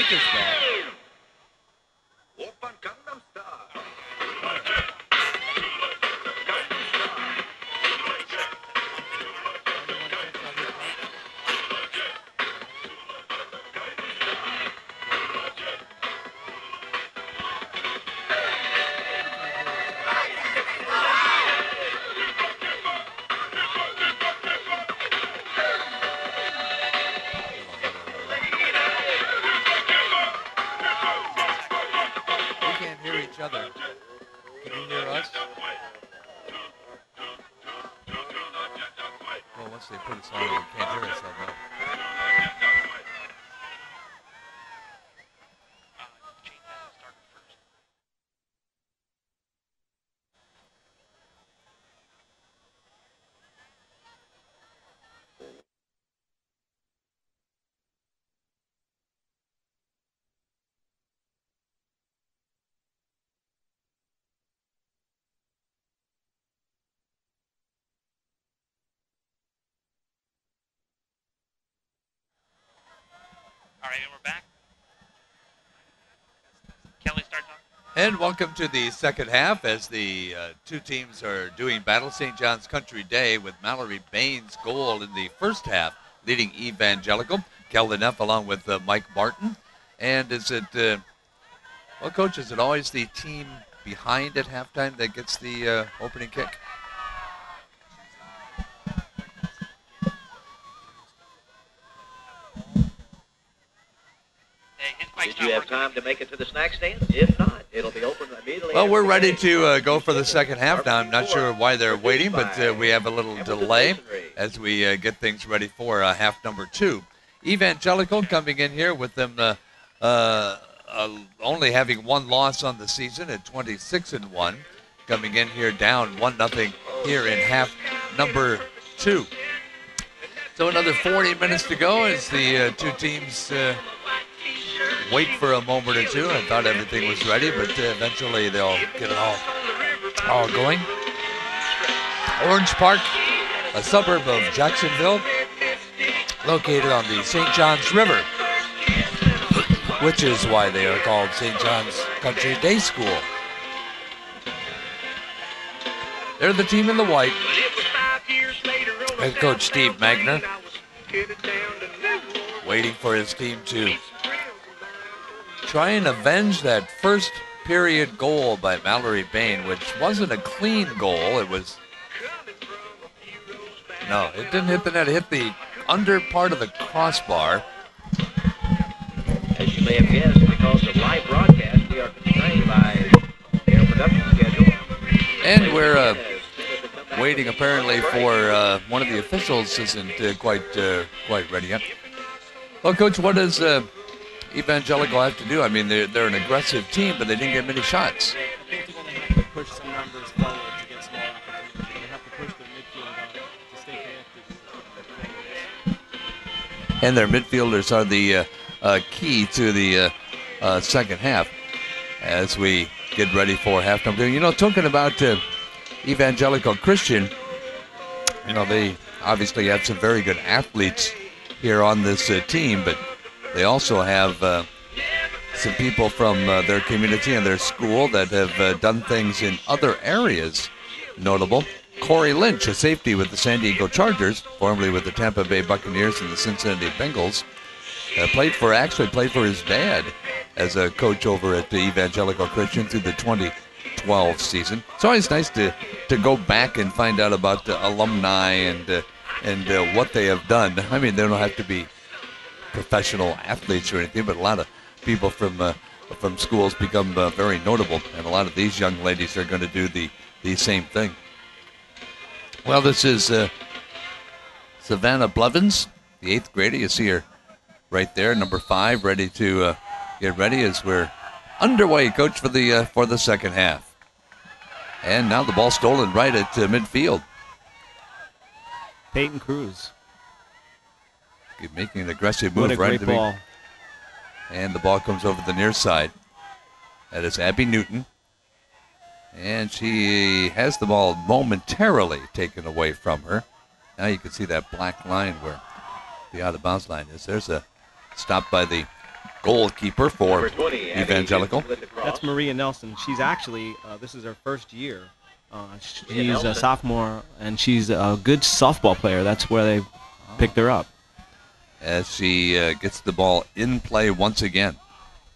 Lakers ball. Open Gangnam Style. We can't hear each other. Can you hear us? Well, once they put us on, we can't hear us, I know. All right, and we're back. Kelly, start talking. And welcome to the second half as the two teams are doing battle. St. John's Country Day with Mallory Bain's goal in the first half, leading Evangelical. Kelvin F. along with Mike Martin. And is it, well, Coach, is it always the team behind at halftime that gets the opening kick? Hey, his mic's Did not you have working. time to make it to the snack stand? If not, it'll be open immediately. Well, after we're the ready game. to go for the second half now. I'm not sure why they're waiting, but we have a little delay as we get things ready for half number 2. Evangelical coming in here with them only having one loss on the season at 26-1, coming in here down 1-0 here in half number 2. So another 40 minutes to go as the two teams wait for a moment or two. I thought everything was ready, but eventually they'll get it all going. Orange Park, a suburb of Jacksonville, located on the St. Johns River, which is why they are called St. John's Country Day School. They're the team in the white. Head coach Steve Magner waiting for his team to try and avenge that first period goal by Mallory Bain, which wasn't a clean goal. It was, no, it didn't hit the net. It hit the under part of the crossbar. As you may have guessed, because of live broadcast, we are constrained by their production schedule. And we're waiting apparently for one of the officials isn't quite ready yet. Well, Coach, what does Evangelical have to do? I mean, they're an aggressive team, but they didn't get many shots. I think they're going to have to push some numbers forward to get some more opportunities. They're going to have to push their midfield out to stay connected. And their midfielders are the key to the second half as we get ready for half number 2. You know, talking about Evangelical Christian, you know, they obviously have some very good athletes here on this team, but they also have some people from their community and their school that have done things in other areas notable. Corey Lynch, a safety with the San Diego Chargers, formerly with the Tampa Bay Buccaneers and the Cincinnati Bengals, played for his dad as a coach over at the Evangelical Christian through the 2012 season. It's always nice to go back and find out about the alumni and what they have done. I mean, they don't have to be professional athletes or anything, but a lot of people from schools become very notable, and a lot of these young ladies are going to do the same thing. Well, this is Savannah Blevins, the 8th grader. You see her right there, number 5, ready to get ready as we're underway, Coach, for the second half. And now the ball stolen right at midfield. Peyton Cruz. Making an aggressive move. What a right great ball. And the ball comes over the near side. That is Abby Newton. And she has the ball momentarily taken away from her. Now you can see that black line where the out-of-bounds line is. There's a stop by the goalkeeper for Number 20, Abby Evangelical. Newton with the cross. That's Maria Nelson. She's actually, this is her first year. She's Nelson. a sophomore, and she's a good softball player. That's where they picked her up. As she gets the ball in play once again.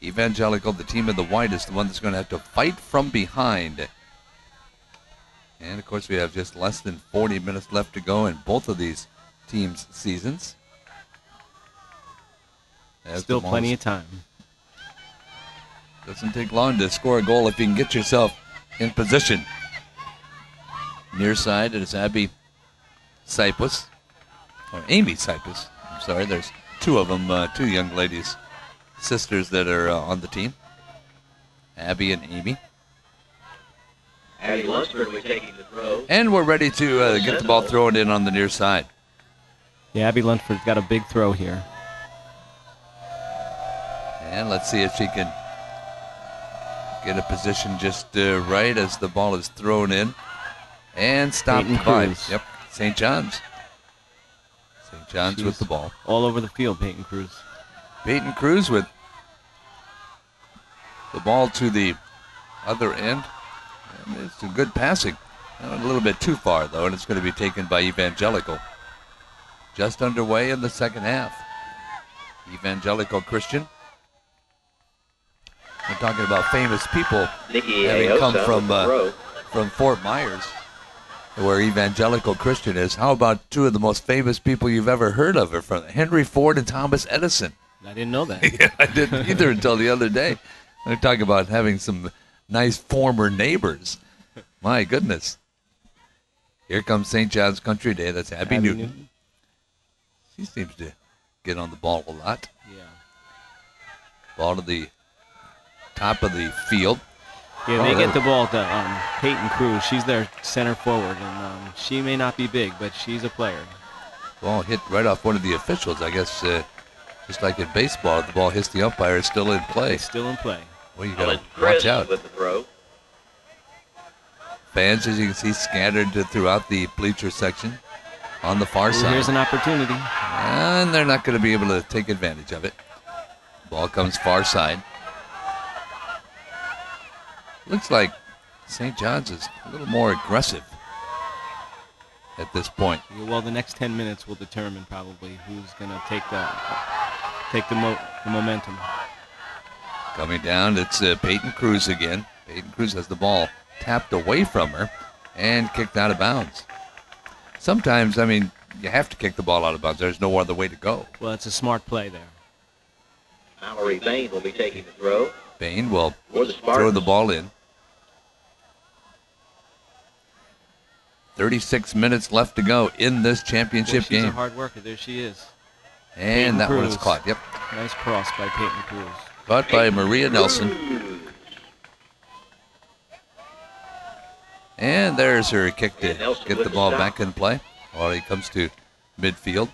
Evangelical, the team in the white, is the one that's going to have to fight from behind. And, of course, we have just less than 40 minutes left to go in both of these teams' seasons. As Still the ball plenty of time. doesn't take long to score a goal if you can get yourself in position. Near side, it is Abby Cyprus, or Amy Cyprus. I'm sorry, there's two of them, two young ladies, sisters that are on the team. Abby and Amy. Abby Lunsford will be taking the throw. And we're ready to get the ball thrown in on the near side. Yeah, Abby Lunsford's got a big throw here. And let's see if she can get a position just right as the ball is thrown in. And stopped Peyton by. Cruz. Yep, St. John's. St. John's She's with the ball. all over the field, Peyton Cruz. Peyton Cruz with the ball to the other end. And it's a good passing. A little bit too far, though, and it's going to be taken by Evangelical. Just underway in the second half. Evangelical Christian. We're talking about famous people Nikki having Aosa come with the throw. from Fort Myers, where Evangelical Christian is. How about two of the most famous people you've ever heard of are from Henry Ford and Thomas Edison? I didn't know that. Yeah, I didn't either until the other day. They're talking about having some nice former neighbors. My goodness. Here comes St. John's Country Day. That's Abby Newton. She seems to get on the ball a lot. Yeah. Ball to the top of the field. Yeah, they get the ball to Peyton Cruz. She's their center forward, and she may not be big, but she's a player. Ball hit right off one of the officials. I guess just like in baseball, if the ball hits the umpire, it's still in play. It's still in play. Well, you got Ellen to Chris watch out. with the throw. Fans, as you can see, scattered throughout the bleacher section on the far Ooh, side. here's an opportunity. And they're not going to be able to take advantage of it. Ball comes far side. Looks like St. John's is a little more aggressive at this point. Yeah, well, the next 10 minutes will determine probably who's going to take the momentum. Coming down, it's Peyton Cruz again. Peyton Cruz has the ball tapped away from her and kicked out of bounds. Sometimes, I mean, you have to kick the ball out of bounds. There's no other way to go. Well, it's a smart play there. Mallory Bain will be taking the throw. Bain will For the Spartans. throw the ball in. 36 minutes left to go in this championship Well, she's a game. hard worker. There she is. And Peyton that one is Cruz. caught. Yep. Nice cross by Peyton Cruz. Caught by Maria Nelson. And there's her kick to get the ball back in play. While he comes to midfield.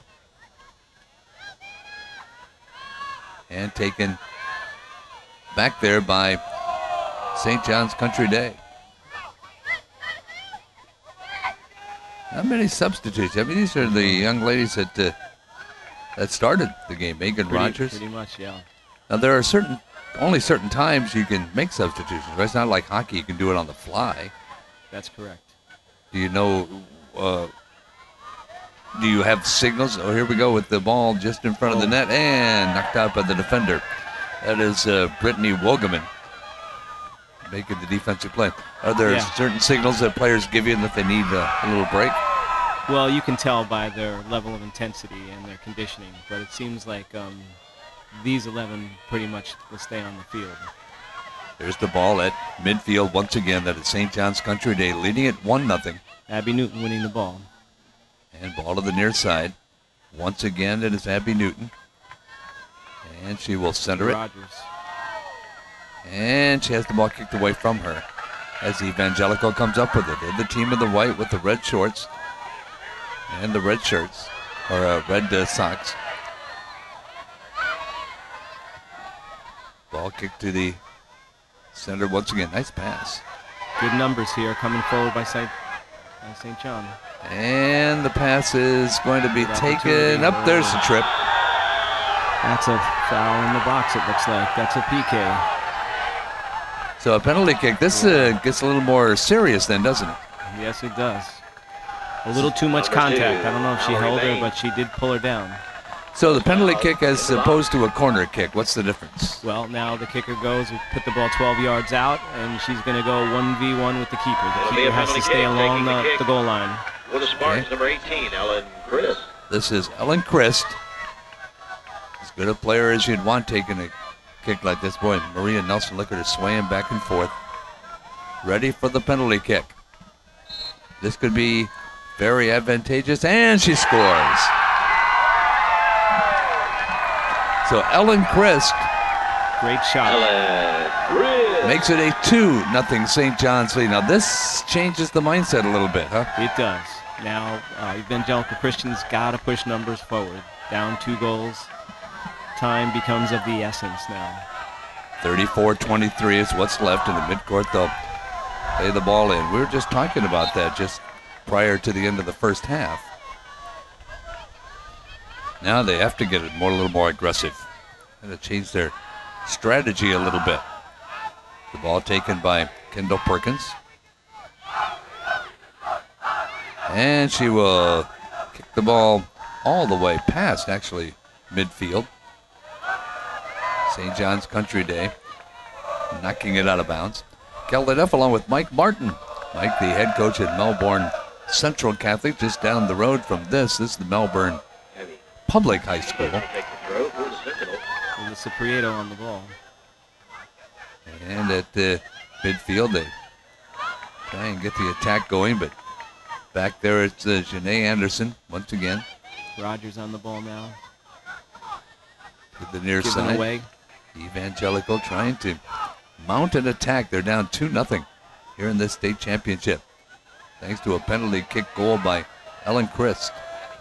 And taken back there by St. John's Country Day. Not many substitutes. I mean, these are the young ladies that started the game. Megan Rogers. Pretty much, yeah. Now, there are only certain times you can make substitutions. Right? It's not like hockey. You can do it on the fly. That's correct. Do you know, do you have signals? Oh, here we go with the ball just in front of the net and knocked out by the defender. That is Brittany Wogeman making the defensive play. Are there certain signals that players give you that they need a little break? Well, you can tell by their level of intensity and their conditioning, but it seems like these 11 pretty much will stay on the field. There's the ball at midfield once again. That is St. John's Country Day leading it 1-0. Abby Newton winning the ball. And ball to the near side. Once again, it is Abby Newton. And she will center it. Rogers. And she has the ball kicked away from her as Evangelical comes up with it. They're the team in the white with the red shorts and the red shirts, or red socks. Ball kicked to the center once again. Nice pass. Good numbers here coming forward by St. John. And the pass is going to be taken up. There's the trip. That's a foul in the box, it looks like. That's a PK. So a penalty kick. This gets a little more serious then, doesn't it? Yes, it does. A little too much contact. I don't know if she held her, but she did pull her down. So the penalty kick as opposed to a corner kick, what's the difference? Well, now the kicker goes, we put the ball 12 yards out, and she's going to go 1v1 with the keeper. The keeper has to stay along the goal line. For the Spartans, number 18, Ellen Christ. This is Ellen Christ. As good a player as you'd want taking a kick like this. Boy, Maria Nelson, look at her swaying back and forth. Ready for the penalty kick. This could be very advantageous, and she scores. So Ellen Christ, great shot, makes it a 2-0 St. John's lead. Now this changes the mindset a little bit, huh? It does. Now Evangelical Christian's got to push numbers forward. Down 2 goals. Time becomes of the essence now. 34-23 is what's left in the midcourt. They'll play the ball in. We were just talking about that just prior to the end of the first half. Now they have to get it a little more aggressive. Got to change their strategy a little bit. The ball taken by Kendall Perkins. And she will kick the ball all the way past, actually, midfield. St. John's Country Day knocking it out of bounds. Kelly Duff along with Mike Martin. Mike, the head coach at Melbourne Central Catholic, just down the road from this. This is the Melbourne Public High School. And the Ciprieto on the ball. And at the midfield, they try and get the attack going, but back there it's Janae Anderson once again. Rogers on the ball now. To the near Giving side. away. Evangelical trying to mount an attack. They're down 2-0 here in this state championship. Thanks to a penalty kick goal by Ellen Christ.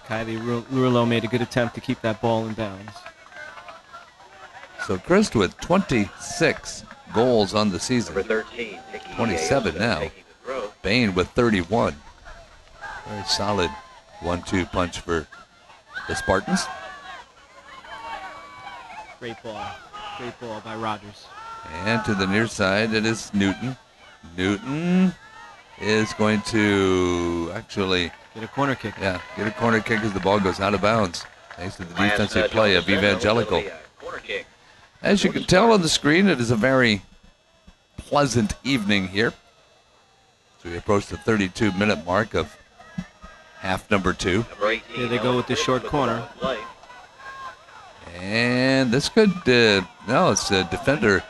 Kylie Rulo made a good attempt to keep that ball in bounds. So Christ with 26 goals on the season. Number 13, 27 now. Bain with 31. Very solid 1-2 punch for the Spartans. Great ball. Great ball by Rogers. And to the near side, it is Newton. Newton is going to actually get a corner kick. Yeah, get a corner kick as the ball goes out of bounds. Thanks to the defensive play of Evangelical. As you can tell on the screen, it is a very pleasant evening here. So we approach the 32-minute mark of half number 2. Here they go with the short corner. And this could, no, it's a defender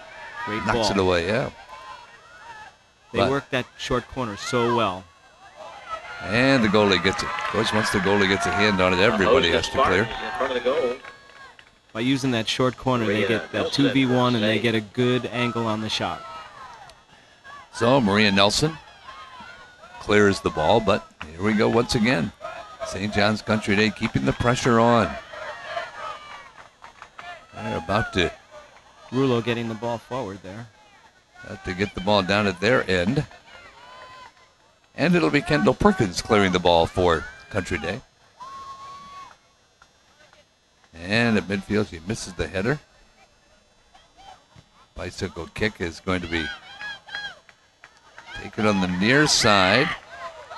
Great knocks ball. it away, yeah. They work that short corner so well. And the goalie gets it. Of course, once the goalie gets a hand on it, everybody has to clear. In front of the goal. By using that short corner, they get that 2v1 and they get a good angle on the shot. So Maria Nelson clears the ball, but here we go once again. St. John's Country Day keeping the pressure on. They're about to Rulo getting the ball forward there. to get the ball down at their end. And it'll be Kendall Perkins clearing the ball for Country Day. And at midfield, she misses the header. Bicycle kick is going to be taken on the near side.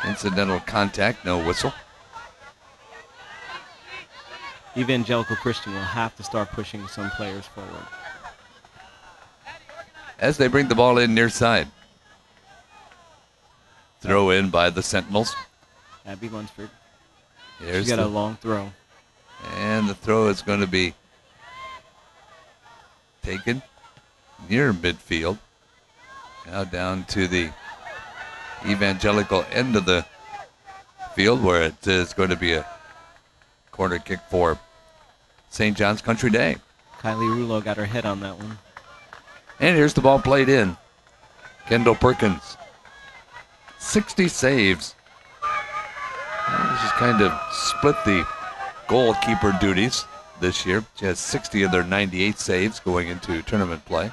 Incidental contact, no whistle. Evangelical Christian will have to start pushing some players forward. As they bring the ball in near side. Throw in by the Sentinels. Abby Lunsford. Here's She's got a long throw. And the throw is going to be taken near midfield. Now down to the Evangelical end of the field where it is going to be a corner kick for St. John's Country Day. Kylie Rulo got her head on that one. And here's the ball played in. Kendall Perkins. 60 saves. Well, she's kind of split the goalkeeper duties this year. She has 60 of their 98 saves going into tournament play.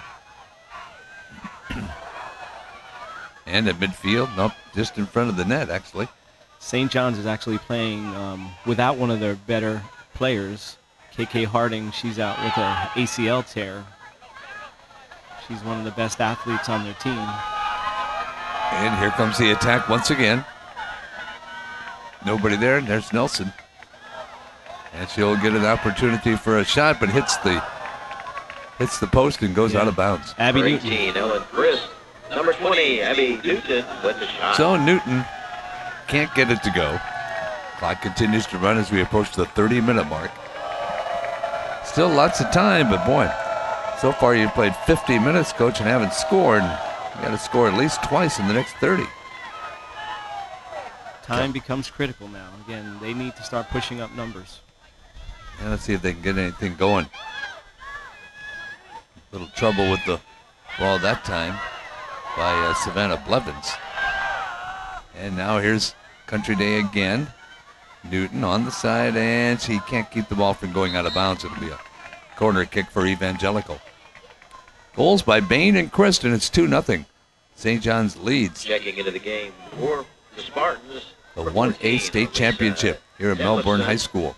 And at midfield, nope, just in front of the net, actually. St. John's is actually playing without one of their better players, KK Harding, she's out with a ACL tear. She's one of the best athletes on their team. And here comes the attack once again. Nobody there, and there's Nelson. And she'll get an opportunity for a shot, but hits the post and goes out of bounds. Abby Number Newton. 18, Ellen Grist. Number 20, Abby Newton with the shot. So Newton can't get it to go. Clock continues to run as we approach the 30-minute mark. Still lots of time, but boy, so far you've played 50 minutes, Coach, and haven't scored. You got to score at least twice in the next 30. Time becomes critical now. Again, they need to start pushing up numbers. And let's see if they can get anything going. Little trouble with the ball that time by Savannah Blevins. And now here's Country Day again. Newton on the side, and she can't keep the ball from going out of bounds. It'll be a corner kick for Evangelical. Goals by Bain and Christ, and it's 2-0. St. John's leads Checking into the game for the Spartans. the 1A state championship here at Melbourne High School.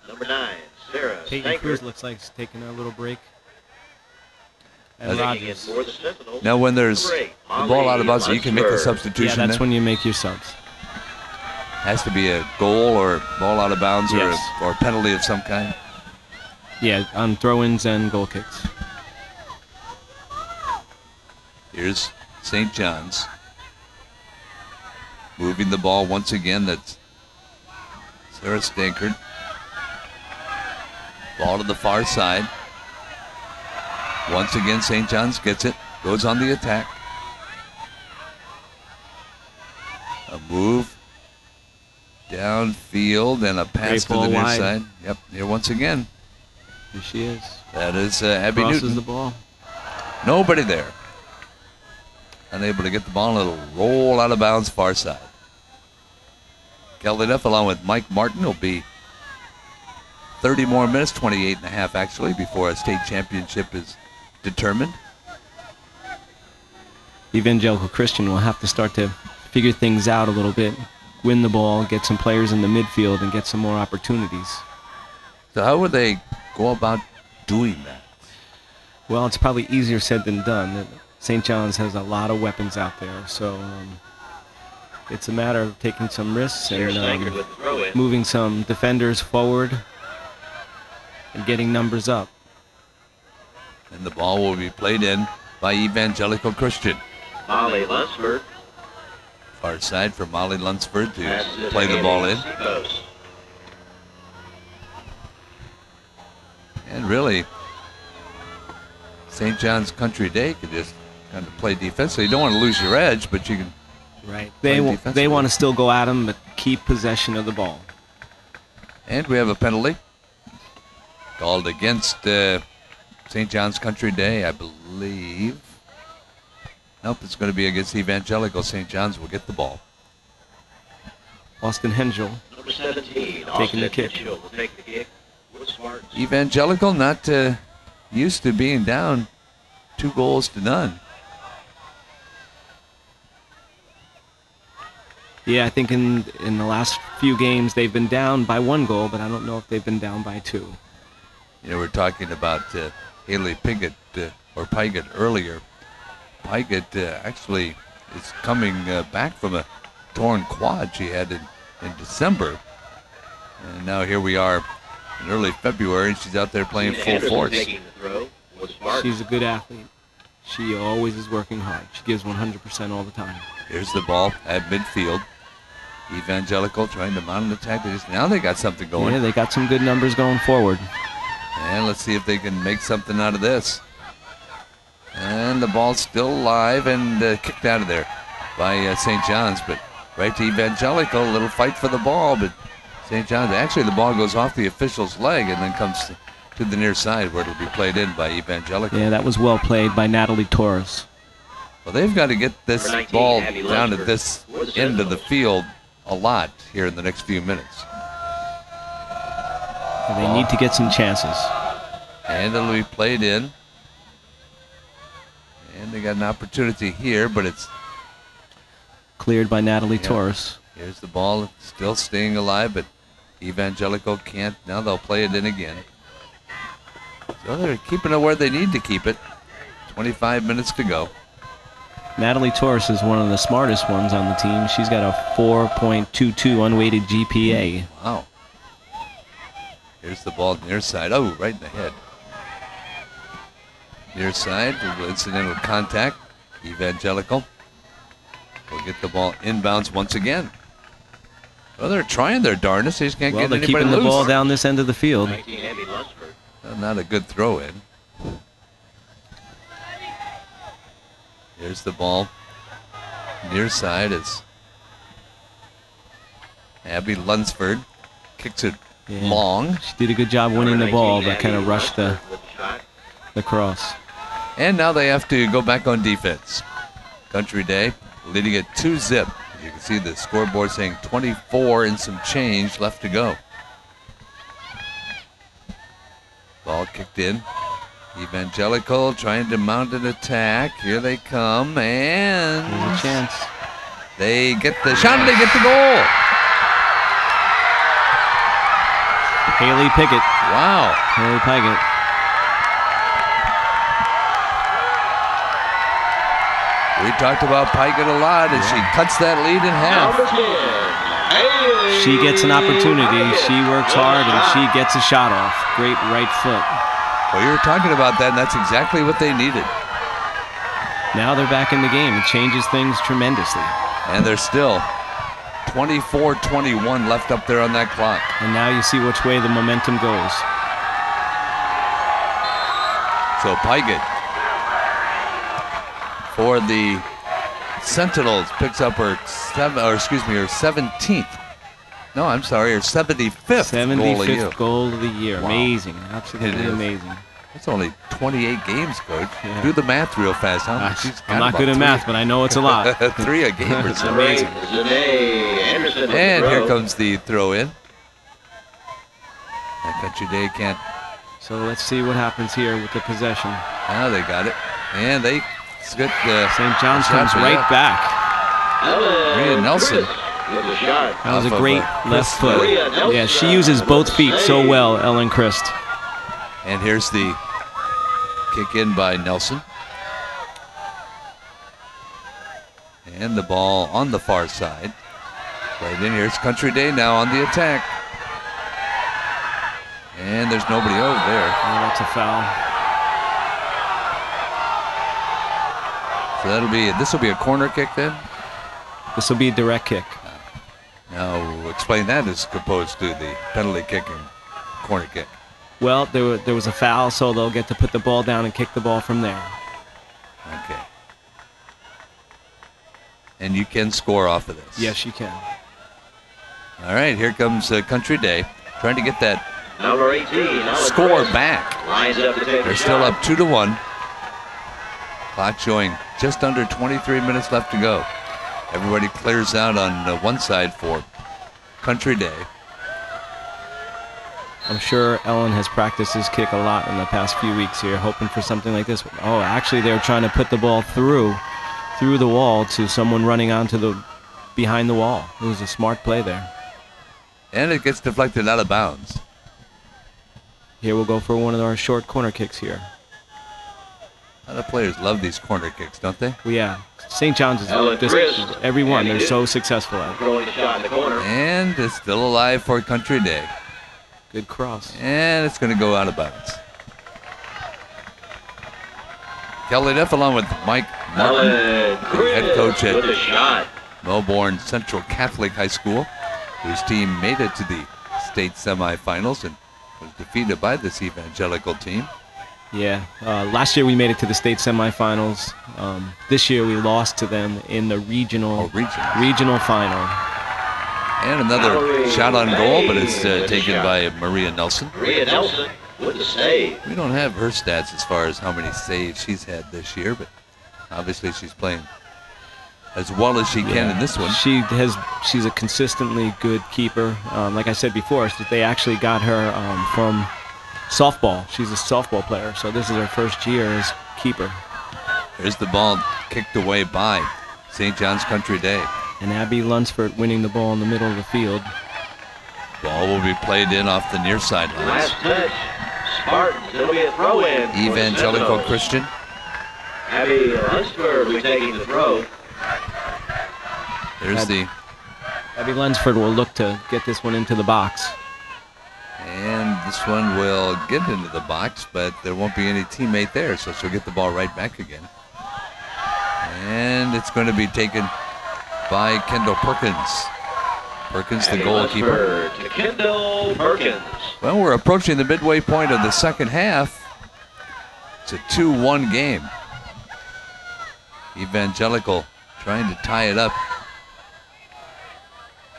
Number 9, Sarah Peyton Stanker. Cruz looks like she's taking a little break. And That's- Checking in Rogers. for the Sentinels. Now when there's Number 8, the ball out of bounds, you can make a Lunsford. Yeah, substitution. that's then. when you make your subs. Has to be a goal or ball out of bounds Yes. or a penalty of some kind. Yeah, on throw-ins and goal kicks. Here's St. John's. Moving the ball once again. That's Sarah Stankard. Ball to the far side. Once again, St. John's gets it. Goes on the attack. A move downfield and a pass to ball the near wide. side. Yep, here once again. Here she is. That is Abby Crosses Newton. the ball. Nobody there. Unable to get the ball, and it'll roll out of bounds far side. Kelly Duff along with Mike Martin will be 30 more minutes, 28 and a half actually, before a state championship is determined. Evangelical Christian will have to start to figure things out a little bit, win the ball, get some players in the midfield, and get some more opportunities. So how would they go about doing that? Well, it's probably easier said than done. St. John's has a lot of weapons out there, so it's a matter of taking some risks Sarah and Stankard with the throw in. moving some defenders forward and getting numbers up. And the ball will be played in by Evangelical Christian. Molly Lunsford. Far side for Molly Lunsford to Passes play the ball in. Seapost. And really, St. John's Country Day could just kind of play defense. So you don't want to lose your edge, but you can. Right. Play They defensively. want to still go at them, but keep possession of the ball. And we have a penalty called against St. John's Country Day, I believe. Nope, it's going to be against Evangelical. St. John's will get the ball. Austin Hengel. Number 17, Taking Austin the kick. Mitchell will take the kick with Spartans. Evangelical not used to being down 2-0. Yeah, I think in the last few games they've been down by 1 goal, but I don't know if they've been down by 2. You know, we're talking about Haley Piggott or Pygott earlier. Pygott actually is coming back from a torn quad she had in December. And now here we are in early February, and she's out there playing full Anderson force. taking the throw with Spartans. She's a good athlete. She always is working hard. She gives 100% all the time. Here's the ball at midfield. Evangelical trying to mount an attack. Now they got something going. Yeah, they got some good numbers going forward. And let's see if they can make something out of this. And the ball's still alive and kicked out of there by St. John's. But right to Evangelical, a little fight for the ball. But St. John's, actually the ball goes off the official's leg and then comes to the near side where it'll be played in by Evangelical. Yeah, that was well played by Natalie Torres. Well, they've got to get this Number 19, ball Abby down Lunsford at this for the end of the Sentinels. field a lot here in the next few minutes. And they need to get some chances. And it'll be played in. And they got an opportunity here, but it's Cleared by Natalie Yeah. Torres. here's the ball still staying alive, but Evangelical can't. Now they'll play it in again. So they're keeping it where they need to keep it. 25 minutes to go. Natalie Torres is one of the smartest ones on the team. She's got a 4.22 unweighted GPA. Wow. Here's the ball near side. Oh, right in the head. Near side, incidental contact. Evangelical will get the ball inbounds once again. Well, they're trying their darndest. They just can't Well, get they're anybody keeping loose. the ball down this end of the field. 19, Abby Lunsford. Not a good throw in. Here's the ball. Near side is Abby Lunsford. Kicks it long. She did a good job winning the ball, but kind of rushed the cross. And now they have to go back on defense. Country Day leading it 2-zip. You can see the scoreboard saying 24 and some change left to go. Ball kicked in. Evangelical trying to mount an attack. Here they come, and There's a chance. they get the shot and they get the goal. Haley Pickett. Wow. Haley Pickett. We talked about Pickett a lot, and she cuts that lead in half. Number 10, She gets an opportunity. She works hard, and she gets a shot off. Great right foot. Well, you were talking about that, and that's exactly what they needed. Now they're back in the game. It changes things tremendously. And there's still 24-21 left up there on that clock. And now you see which way the momentum goes. So Pickett for the Sentinels picks up her 17th. No, I'm sorry, her 75th goal of the year. 75th goal of the year. Wow. Amazing. It Absolutely is. amazing. It's only 28 games, Coach. Yeah. Do the math real fast. Huh? She's got I'm not about good at 3 math, but I know it's a lot. 3 a game or It's so. amazing. Zanae Anderson with the And here throw. comes the throw in. And Country Day can't. So let's see what happens here with the possession. Now they got it. And they get St. John's shot, comes but right yeah. back. Maria Nelson. With the shot. That was a Off of, great left foot. Maria Nelson. Yeah, she uses both feet so well, Ellen Christ. And here's the kick in by Nelson. And the ball on the far side. Played in. Here's Country Day now on the attack. And there's nobody over there. Oh, that's a foul. So this will be a corner kick then? This will be a direct kick. Now explain that as opposed to the penalty kick and corner kick. Well, there was a foul, so they'll get to put the ball down and kick the ball from there. Okay. And you can score off of this. Yes, you can. All right, here comes Country Day trying to get that Number 18. Ellen score Chris. back. Lines up to take They're the still shot. up 2-1. Clock showing just under 23 minutes left to go. Everybody clears out on one side for Country Day. I'm sure Ellen has practiced his kick a lot in the past few weeks here, hoping for something like this. Oh, actually, they were trying to put the ball through the wall to someone running onto behind the wall. It was a smart play there. And it gets deflected out of bounds. Here we'll go for one of our short corner kicks here. A lot of players love these corner kicks, don't they? Well, yeah, St. John's is Ellen just Christ. everyone. They're Andy so Duke. successful at it. Throwing the shot in the corner. And it's still alive for Country Day. Good cross. And it's going to go out of bounds. Kelly Neff along with Mike Martin, Ellen the head coach with the at shot. Melbourne Central Catholic High School, whose team made it to the state semifinals and was defeated by this Evangelical team. Yeah, last year we made it to the state semifinals. This year we lost to them in the regional final. And another Mallory shot on goal, but it's May with the taken shot. by Maria Nelson. Maria Nelson with the save. We don't have her stats as far as how many saves she's had this year, but obviously she's playing as well as she can in this one. She's a consistently good keeper. Like I said before, they actually got her from softball. She's a softball player, so this is her first year as keeper. There's the ball kicked away by St. John's Country Day. And Abby Lunsford winning the ball in the middle of the field. Ball will be played in off the near sidelines. Last touch. Spartans. It'll be a throw-in. for Evangelical Seminoles. Christian. Abby Lunsford will be taking the throw. There's the, Abby Lunsford will look to get this one into the box. and this one will get into the box, but there won't be any teammate there, so she'll get the ball right back again. And it's going to be taken by Kendall Perkins. Perkins, the Abby goalkeeper. Lunsford to Kendall Perkins. Well, we're approaching the midway point of the second half. It's a 2-1 game. Evangelical trying to tie it up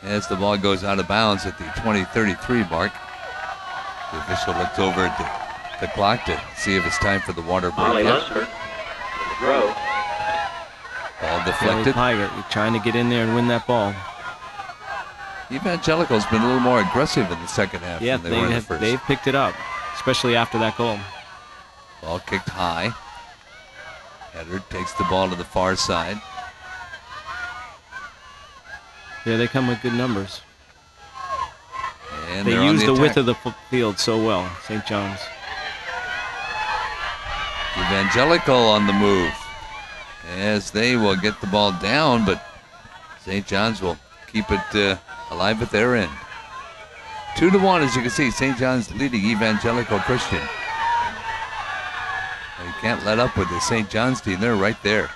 as the ball goes out of bounds at the 20:33 mark. The official looks over at the clock to see if it's time for the water Molly break. Lunsford with the throw. Ball Kelly deflected. Tiger trying to get in there and win that ball. Evangelical's been a little more aggressive in the second half Yeah, than they were in the first. they've picked it up, especially after that goal. Ball kicked high. Header takes the ball to the far side. Yeah, they come with good numbers. And They they're on use the attack. width of the field so well, St. John's. Evangelical on the move as they will get the ball down, but St. John's will keep it alive at their end. 2-1, as you can see, St. John's leading Evangelical Christian. You can't let up with the St. John's team. They're right there.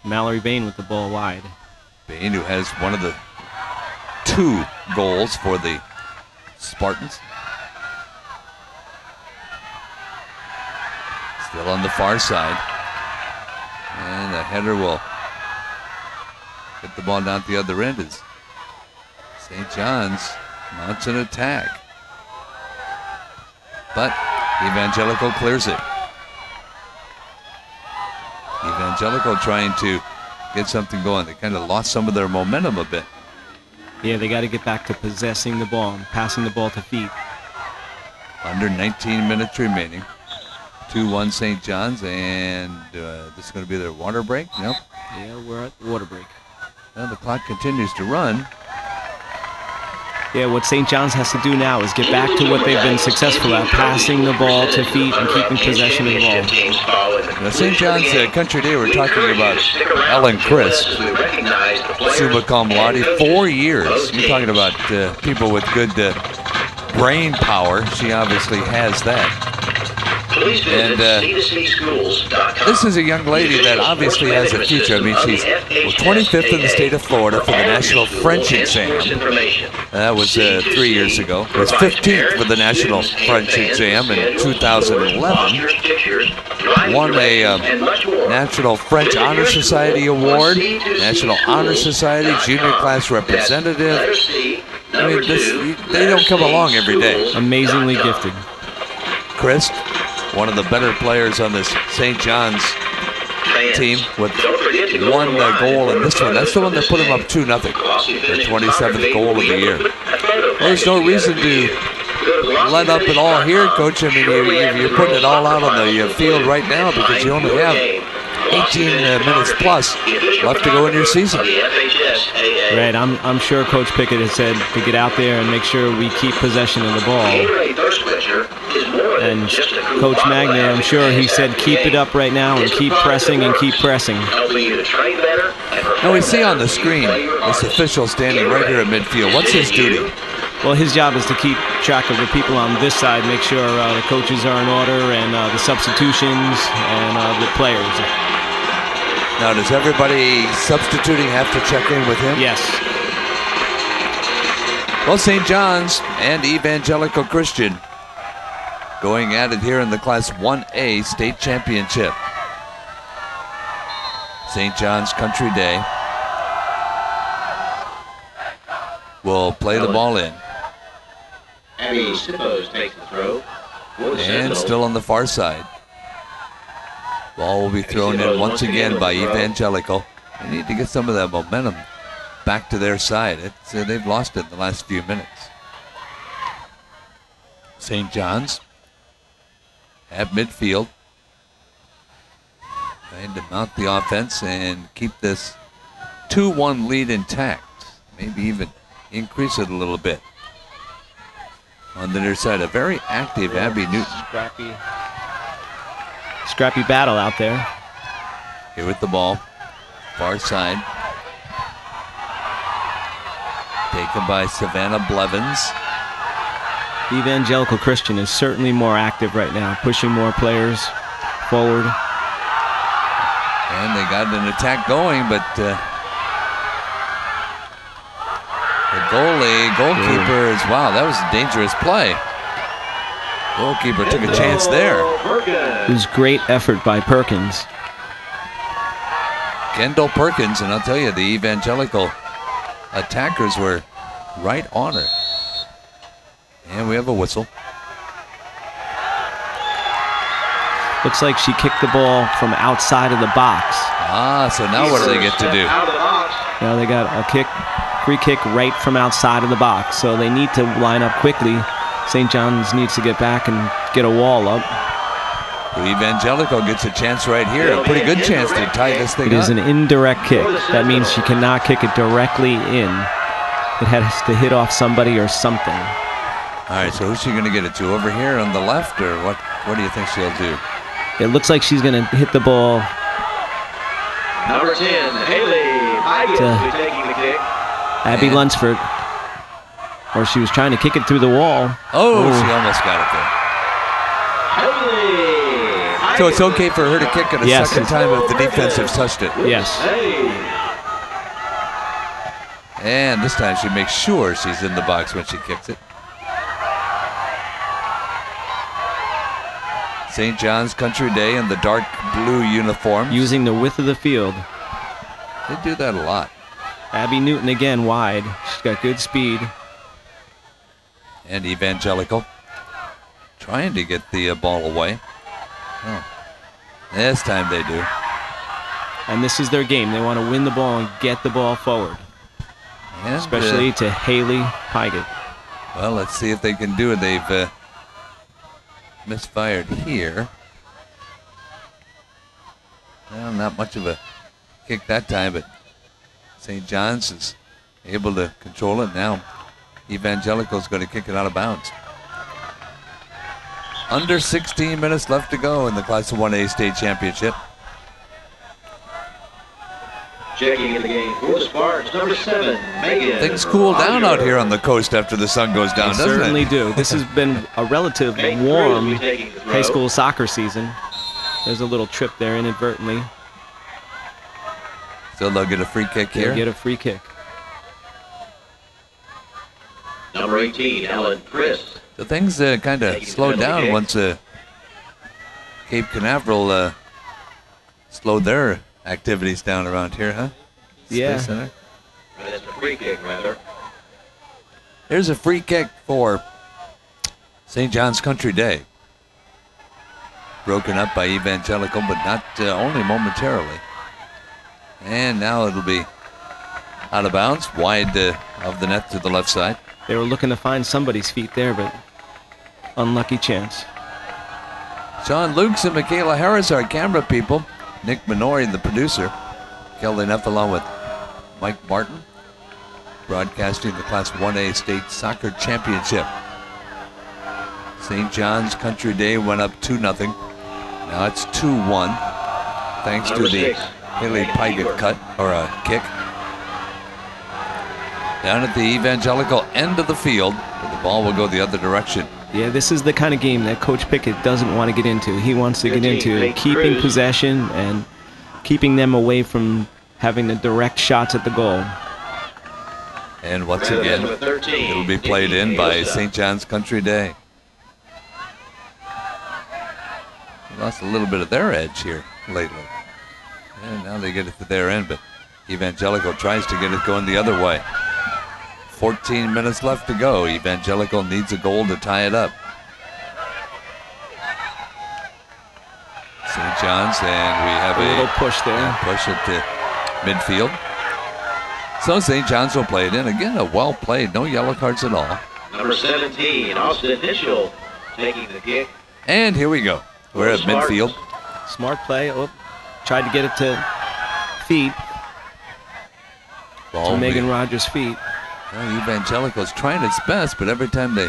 Mallory Bain with the ball wide. Bain, who has one of the 2 goals for the Spartans. Still on the far side. And the header will get the ball down at the other end as St. John's mounts an attack. But Evangelical clears it. Evangelical trying to get something going. They kind of lost some of their momentum a bit. Yeah, they got to get back to possessing the ball and passing the ball to feet. Under 19 minutes remaining. 2-1 St. John's, and this is going to be their water break. Nope. Yeah, we're at water break. Well, the clock continues to run. Yeah, what St. John's has to do now is get back to what they've been successful at, passing the ball to feet and keeping possession of the ball. Now, St. John's Country Day, we're talking about Ellen Christ, summa cum laude, 4 years. You're talking about people with good brain power. She obviously has that. And this is a young lady that obviously has a future. I mean, she's 25th in the state of Florida for the National French exam. That was 3 years ago. It was 15th for the National French exam in 2011. Won a National French Honor Society Award, National Honor Society Junior Class Representative. I mean, they don't come along every day. Amazingly gifted. Christ, one of the better players on this St. John's team, with one goal in this one. That's the one that put them up 2-0. Their 27th goal of the year. Well, there's no reason to let up at all here, Coach. I mean, you're putting it all out on the field right now because you only have 18 minutes plus left to go in your season. Right, I'm sure Coach Pickett has said to get out there and make sure we keep possession of the ball. And Coach Magner, I'm sure he said keep it up right now and keep pressing and keep pressing. Now we see on the screen this official standing right here at midfield. What's his duty? Well, his job is to keep track of the people on this side, make sure the coaches are in order and the substitutions and the players. Now, does everybody substituting have to check in with him? Yes. Well, St. John's and Evangelical Christian going at it here in the Class 1A State Championship. St. John's Country Day will play the ball in. Abby Sippos takes the throw. And still on the far side. Ball will be thrown in once again by Evangelical. They need to get some of that momentum back to their side. They've lost it in the last few minutes. St. John's at midfield, trying to mount the offense and keep this 2-1 lead intact. Maybe even increase it a little bit. on the near side. A very active Abby Newton. Scrappy battle out there. Here with the ball. Far side. Taken by Savannah Blevins. Evangelical Christian is certainly more active right now, pushing more players forward. And they got an attack going, but the goalkeeper is, wow, that was a dangerous play. Goalkeeper took a chance there. It was great effort by Perkins. Kendall Perkins, and I'll tell you, the Evangelical attackers were right on her. And we have a whistle. Looks like she kicked the ball from outside of the box. So now what do they get to do? Now they got a free kick right from outside of the box. So they need to line up quickly. St. John's needs to get back and get a wall up. The Evangelical gets a chance right here, a pretty good chance to tie this thing up. It is an indirect kick. That means she cannot kick it directly in. It has to hit off somebody or something. All right, so who's she going to get it to? Over here on the left, or what do you think she'll do? It looks like she's going to hit the ball. Number 10, Haley Pygott will be taking the kick. Abby Lunsford. Or she was trying to kick it through the wall. Oh, she almost got it there. Haley. So it's okay for her to kick it a second time if the defense has touched it. Yes. And this time she makes sure she's in the box when she kicks it. St. John's Country Day in the dark blue uniform. Using the width of the field. They do that a lot. Abby Newton again wide. She's got good speed. And Evangelical trying to get the ball away. Oh, this time they do. And this is their game. They want to win the ball and get the ball forward. And, especially to Haley Pygott. Well, let's see if they can do it. They've misfired here. Well, not much of a kick that time, but St. John's is able to control it now. Evangelical is going to kick it out of bounds. Under 16 minutes left to go in the Class of 1A State Championship. Checking in the game for the Sparks, number 7, Megan. Things cool down out here on the coast after the sun goes down, doesn't it? Certainly do. This has been a relative warm high school soccer season. There's a little trip there inadvertently. So they'll get a free kick here? They'll get a free kick. Number 18, Ellen Chris. So things kind of slowed down once Cape Canaveral slowed their activities down around here, huh? Yeah. Space Center. That's a free kick, rather. Here's a free kick for St. John's Country Day. Broken up by Evangelical, but not only momentarily. And now it'll be out of bounds, wide of the net to the left side. They were looking to find somebody's feet there, but unlucky chance. Sean Lukes and Michaela Harris, our camera people. Nick Minori, the producer. Kelly Neff along with Mike Martin. Broadcasting the Class 1A State Soccer Championship. St. John's Country Day went up 2-0. Now it's 2-1. Thanks to the Haley Pygott cut, or a kick. Down at the Evangelical end of the field, but the ball will go the other direction. Yeah, this is the kind of game that Coach Pickett doesn't want to get into. He wants to get into keeping possession and keeping them away from having the direct shots at the goal. And once again, it'll be played in by St. John's Country Day. They lost a little bit of their edge here lately. And now they get it to their end, but Evangelical tries to get it going the other way. 14 minutes left to go. Evangelical needs a goal to tie it up. St. John's, and we have a little push there. Push it to midfield. So St. John's will play it in. Again, a well played, no yellow cards at all. Number 17, Austin Mitchell, taking the kick. And here we go. We're at midfield. Smart play. Oh, tried to get it to feet. Ball to Megan Rogers' feet. Well, Evangelical's trying its best, but every time they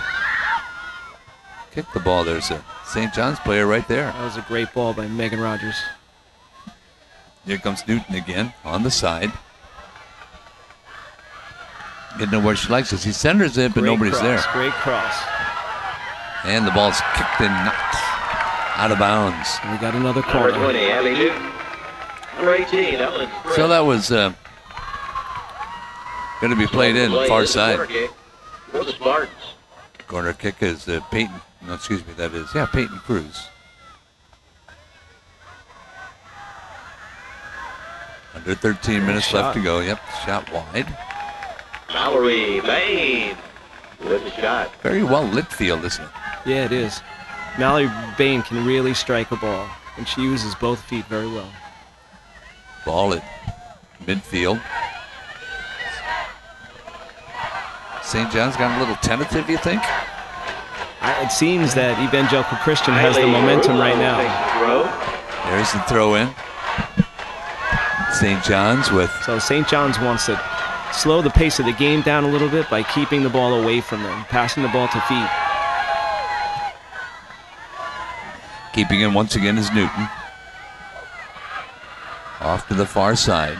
kicked the ball. There's a St. John's player right there. That was a great ball by Megan Rogers. Here comes Newton again on the side. Getting to where she likes it. She centers it, but Great nobody's cross, there. Great cross. And the ball's kicked and knocked out of bounds. And we got another Number corner. 20, Abby Newton. Number 18, Ellen Fritz. So that was going to be played in far side. Corner kick for the Spartans. Corner kick is Peyton. No, excuse me. That is Peyton Cruz. Under 13 minutes left to go. Yep, shot wide. Mallory Bain with the shot. Very well lit field, isn't it? Yeah, it is. Mallory Bain can really strike a ball, and she uses both feet very well. Ball at midfield. St. John's got a little tentative, you think? It seems that Evangelical Christian has the momentum right now. There's the throw in. St. John's with So St. John's wants to slow the pace of the game down a little bit by keeping the ball away from them, passing the ball to feet. keeping in once again is Newton. Off to the far side.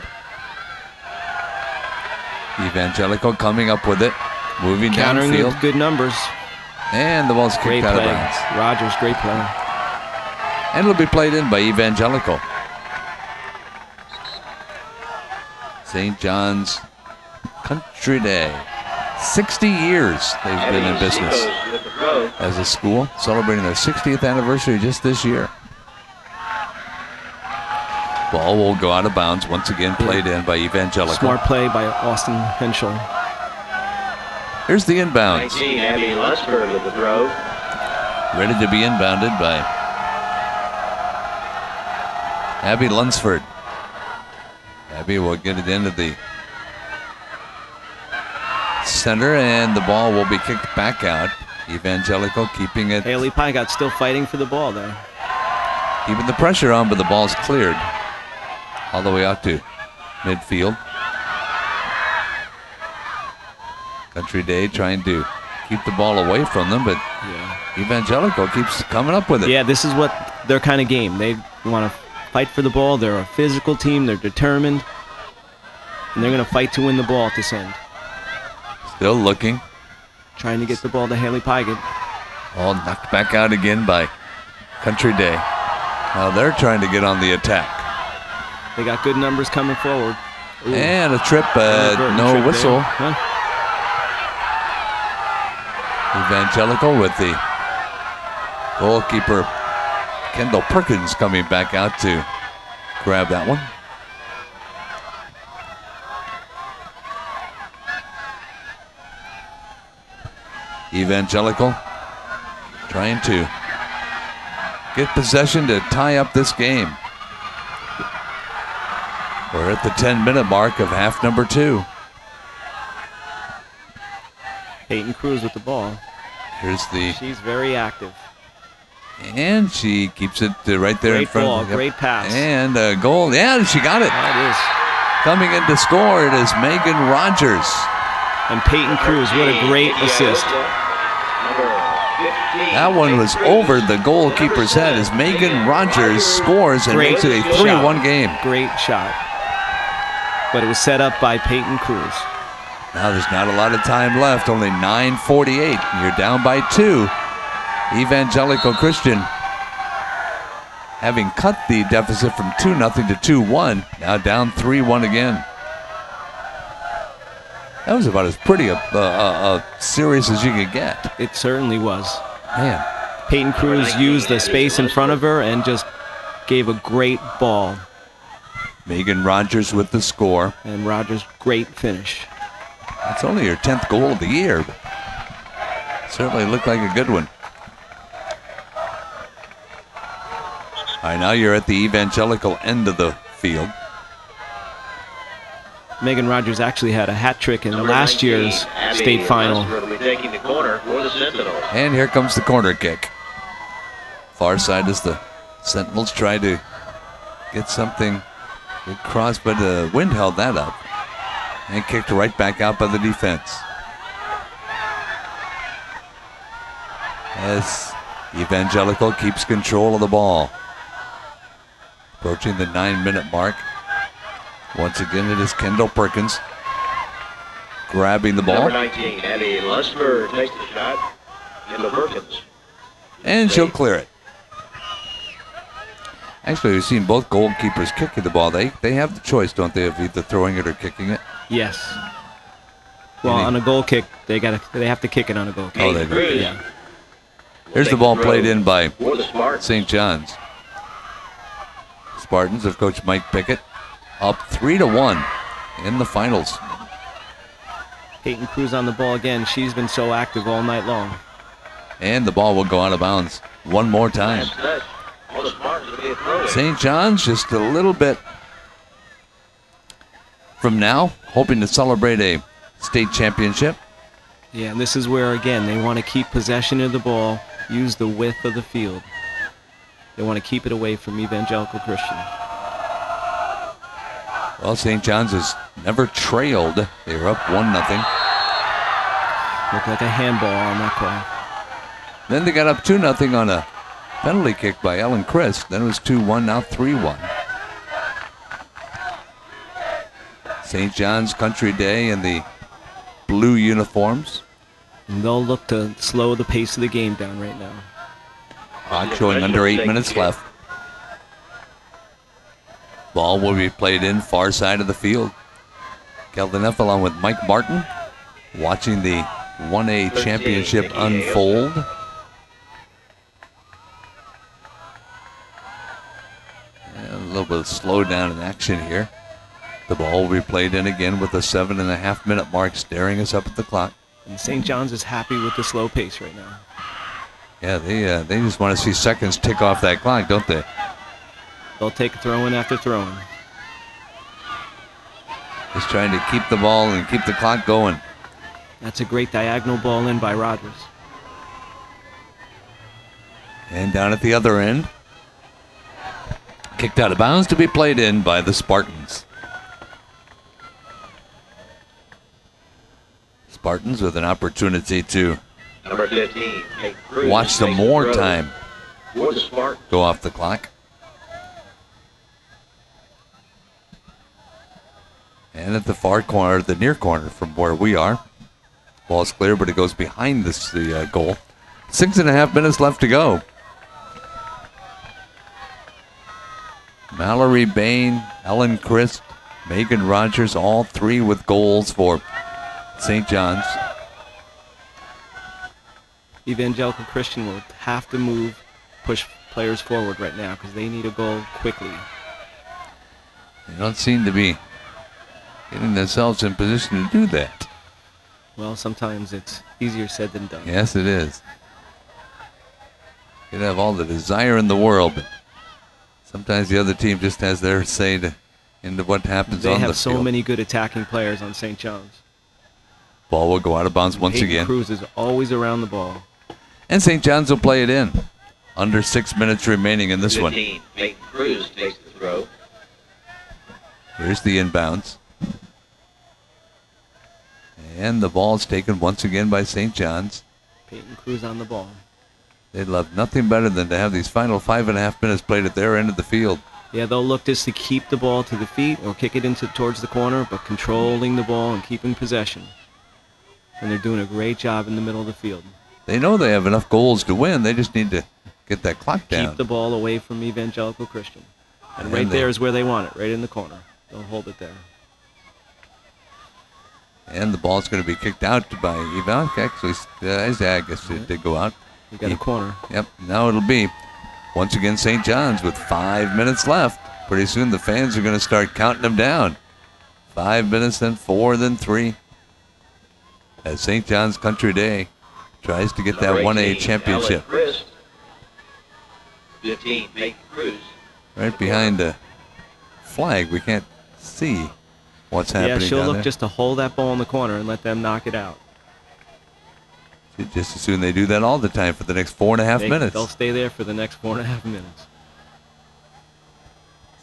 Evangelical coming up with it. Moving Countering downfield. with good numbers. And the ball's kicked Great out play. of bounds. Rogers, great play. And it'll be played in by Evangelical. St. John's Country Day. 60 years they've been in business as a school, celebrating their 60th anniversary just this year. Ball will go out of bounds, once again played in by Evangelical. Smart play by Austin Henschel. Here's the inbounds. 19, Abby Lunsford with the throw. Ready to be inbounded by Abby Lunsford. Abby will get it into the center, and the ball will be kicked back out. Evangelical keeping it, Haley Pygott still fighting for the ball there. keeping the pressure on, but the ball's cleared all the way out to midfield. Country Day trying to keep the ball away from them, but Evangelical keeps coming up with it. Yeah, this is what their kind of game. They want to fight for the ball. They're a physical team. They're determined. And they're going to fight to win the ball at this end. Still looking. Trying to get the ball to Haley Pygott. All knocked back out again by Country Day. Now they're trying to get on the attack. They got good numbers coming forward. Ooh. And a trip, Inadvertent no trip whistle. there. Huh? Evangelical with the goalkeeper Kendall Perkins coming back out to grab that one. Evangelical trying to get possession to tie up this game. We're at the 10-minute mark of half number 2. Peyton Cruz with the ball. Here's the, She's very active. and she keeps it right there in Great front. ball, Yep. great pass. And a goal. Yeah, she got it. That is. Coming in to score, it is Megan Rogers. And Peyton Cruz, what a great assist. That one was over the goalkeeper's head as Megan Rogers scores and Great makes it a shot. 3-1 game. Great shot. But it was set up by Peyton Cruz. Now there's not a lot of time left, only 9:48. You're down by 2. Evangelical Christian having cut the deficit from 2-0 to 2-1, now down 3-1 again. That was about as pretty a series as you could get. It certainly was. Man, Peyton Cruz used the space in front of her and just gave a great ball. Megan Rogers with the score. And Rogers, great finish. That's only her 10th goal of the year, but certainly looked like a good one. All right, now you're at the Evangelical end of the field. Megan Rogers actually had a hat trick in last year's state final. Will be taking the corner for the Sentinels. And here comes the corner kick. Far side as the Sentinels try to get something across, but the wind held that up. And kicked right back out by the defense. As Evangelical keeps control of the ball. Approaching the 9-minute mark. Once again, it is Kendall Perkins grabbing the ball. Number 19, Annie Lusmer takes the shot. Kendall Perkins. And she'll clear it. Actually, we've seen both goalkeepers kicking the ball. They have the choice, don't they, of either throwing it or kicking it? Yes. Well, on a goal kick, they have to kick it on a goal kick. Oh, they do. Yeah. Here's the ball played in by For the Spartans. St. John's. Spartans of Coach Mike Pickett up 3-1 in the finals. Peyton Cruz on the ball again. She's been so active all night long. And the ball will go out of bounds one more time. Last touch. For the Spartans will be a throw-in. St. John's just a little bit from now, hoping to celebrate a state championship. Yeah, and this is where, again, they want to keep possession of the ball, use the width of the field. They want to keep it away from Evangelical Christian. Well, St. John's has never trailed. They were up 1-0. Looked like a handball on that call. Then they got up 2-0 on a penalty kick by Ellen Christ. Then it was 2-1, now 3-1. St. John's Country Day in the blue uniforms. And they'll look to slow the pace of the game down right now. Clock showing under 8 minutes left. Ball will be played in far side of the field. Kelvin F. along with Mike Martin watching the 1A championship unfold. And a little bit of slowdown in action here. The ball will be played in again with the 7.5-minute mark staring us up at the clock. And St. John's is happy with the slow pace right now. Yeah, they just want to see seconds tick off that clock, don't they? They'll take throw-in after throw-in. Just trying to keep the ball and keep the clock going. That's a great diagonal ball in by Rogers. And down at the other end, kicked out of bounds to be played in by the Spartans. Spartans with an opportunity to Number 15, Kate Cruz watch some takes the more throw. time For the Spartans. go off the clock. And at the far corner, the near corner from where we are, ball's clear, but it goes behind the goal. 6.5 minutes left to go. Mallory Bain, Ellen Christ, Megan Rogers, all three with goals for St. John's. Evangelical Christian will have to push players forward right now because they need a goal quickly. They don't seem to be getting themselves in position to do that. Well, sometimes it's easier said than done. Yes, it is. You can have all the desire in the world, but sometimes the other team just has their say into what happens They on the have so field. many good attacking players on St. John's. Ball will go out of bounds once Peyton again. Cruz is always around the ball. And St. John's will play it in. Under 6 minutes remaining in this one. 15, Kate Cruz takes the throw. Here's the inbounds. And the ball's taken once again by St. John's. Peyton Cruz on the ball. They'd love nothing better than to have these final 5.5 minutes played at their end of the field. Yeah, they'll look just to keep the ball to the feet or kick it towards the corner, but controlling the ball and keeping possession. And they're doing a great job in the middle of the field. They know they have enough goals to win. They just need to get that clock down. Keep the ball away from Evangelical Christian. And And right they- there is where they want it, right in the corner. They'll hold it there. And the ball's going to be kicked out by Evan. Actually, I guess it did go out. You got a corner. Yep, now it'll be once again St. John's with 5 minutes left. Pretty soon the fans are going to start counting them down. 5 minutes, then 4, then 3. As St. John's Country Day tries to get that Number 1A 18, championship. Ellen Christ. 15, Kate Cruz. Right behind the flag. We can't see what's happening Yeah, she'll down look there. just to hold that ball in the corner and let them knock it out. Just as soon they do that all the time for the next 4.5 minutes. They'll stay there for the next 4.5 minutes.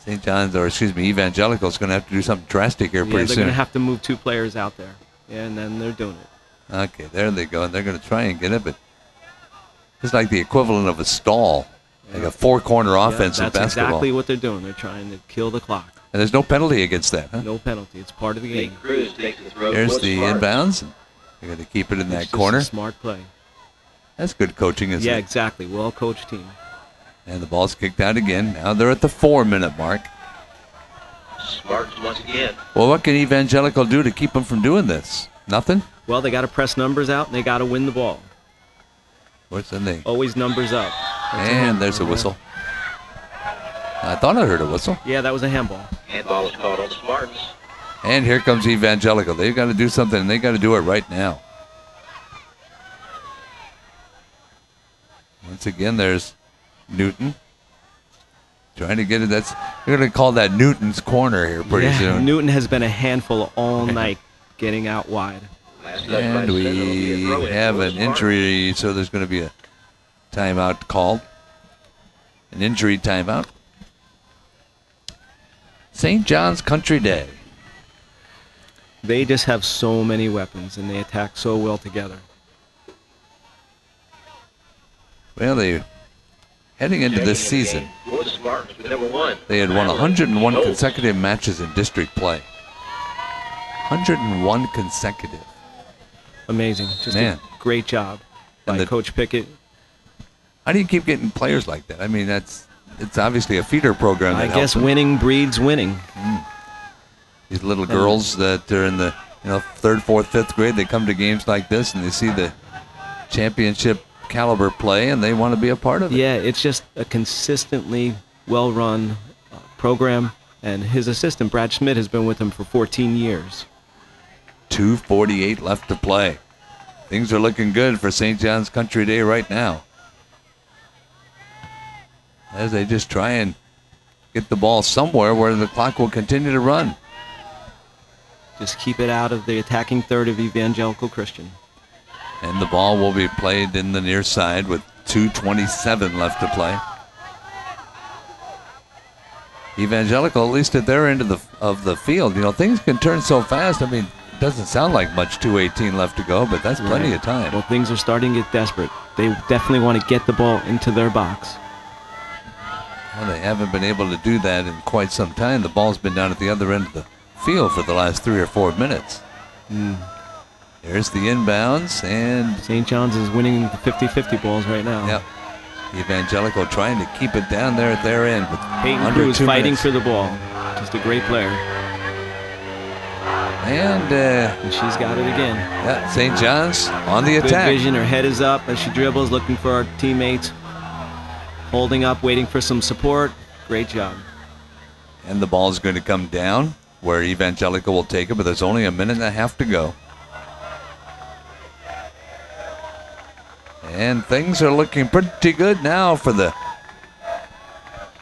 St. John's, or excuse me, Evangelical is going to have to do something drastic here Yeah, pretty they're soon. going to have to move 2 players out there. Yeah, and then they're doing it. Okay, there they go. And they're going to try and get it, but It's like the equivalent of a stall, like a four-corner offense in That's basketball. exactly what they're doing. They're trying to kill the clock. And there's no penalty against that, huh? No penalty. It's part of the game. Nate Cruz takes the throw. There's Wood the Sparks. inbounds. They're going to keep it in It's that just corner. a smart play. That's good coaching, isn't Yeah, it? exactly. Well-coached team. And the ball's kicked out again. Now they're at the 4-minute mark. Sparks once again. Well, what can Evangelical do to keep them from doing this? Nothing? Well, they got to press numbers out, and they got to win the ball. What's the name? Always numbers up. That's a And handball. there's a whistle. I thought I heard a whistle. Yeah, that was a handball. Handball is called on Sparks. And here comes Evangelical. They've got to do something, and they got to do it right now. Once again, there's Newton. Trying to get it. You're going to call that Newton's corner here pretty soon. Newton has been a handful all night getting out wide. Last touch by And Smith. It'll be a we throw-in have for an Sparks. injury, so there's going to be a timeout called. An injury timeout. St. John's Country Day. They just have so many weapons, and they attack so well together. Well, they heading into this Checking in the season, game. Wood Sparks with number 1. they had won 101 consecutive matches in district play. 101 consecutive. Amazing. Just Man. a great job by And the- Coach Pickett. How do you keep getting players like that? I mean, it's obviously a feeder program that I helps guess them. winning breeds winning. These little girls that are in the 3rd, 4th, 5th grade, they come to games like this and they see the championship caliber play and they want to be a part of it. Yeah, it's just a consistently well-run program, and his assistant, Brad Schmidt, has been with him for 14 years. 2:48 left to play. Things are looking good for St. John's Country Day right now, as they just try and get the ball somewhere where the clock will continue to run. Just keep it out of the attacking third of Evangelical Christian. And the ball will be played in the near side with 2:27 left to play. Evangelical, at least at their end of the field, things can turn so fast. I mean, it doesn't sound like much, 2:18 left to go, but that's plenty of time. Well, things are starting to get desperate. They definitely want to get the ball into their box. Well, they haven't been able to do that in quite some time. The ball's been down at the other end of the field for the last 3 or 4 minutes. There's the inbounds, and St. John's is winning the 50-50 balls right now. yep, Evangelical trying to keep it down there at their end. With Peyton under Cruz 2 fighting minutes. for the ball. Just a great player. And And she's got it again. yeah, St. John's on the Good attack. vision. Her head is up as she dribbles, looking for her teammates. Holding up, waiting for some support. Great job. And the ball's going to come down where Evangelical will take it, but there's only a minute and a half to go. And things are looking pretty good now for the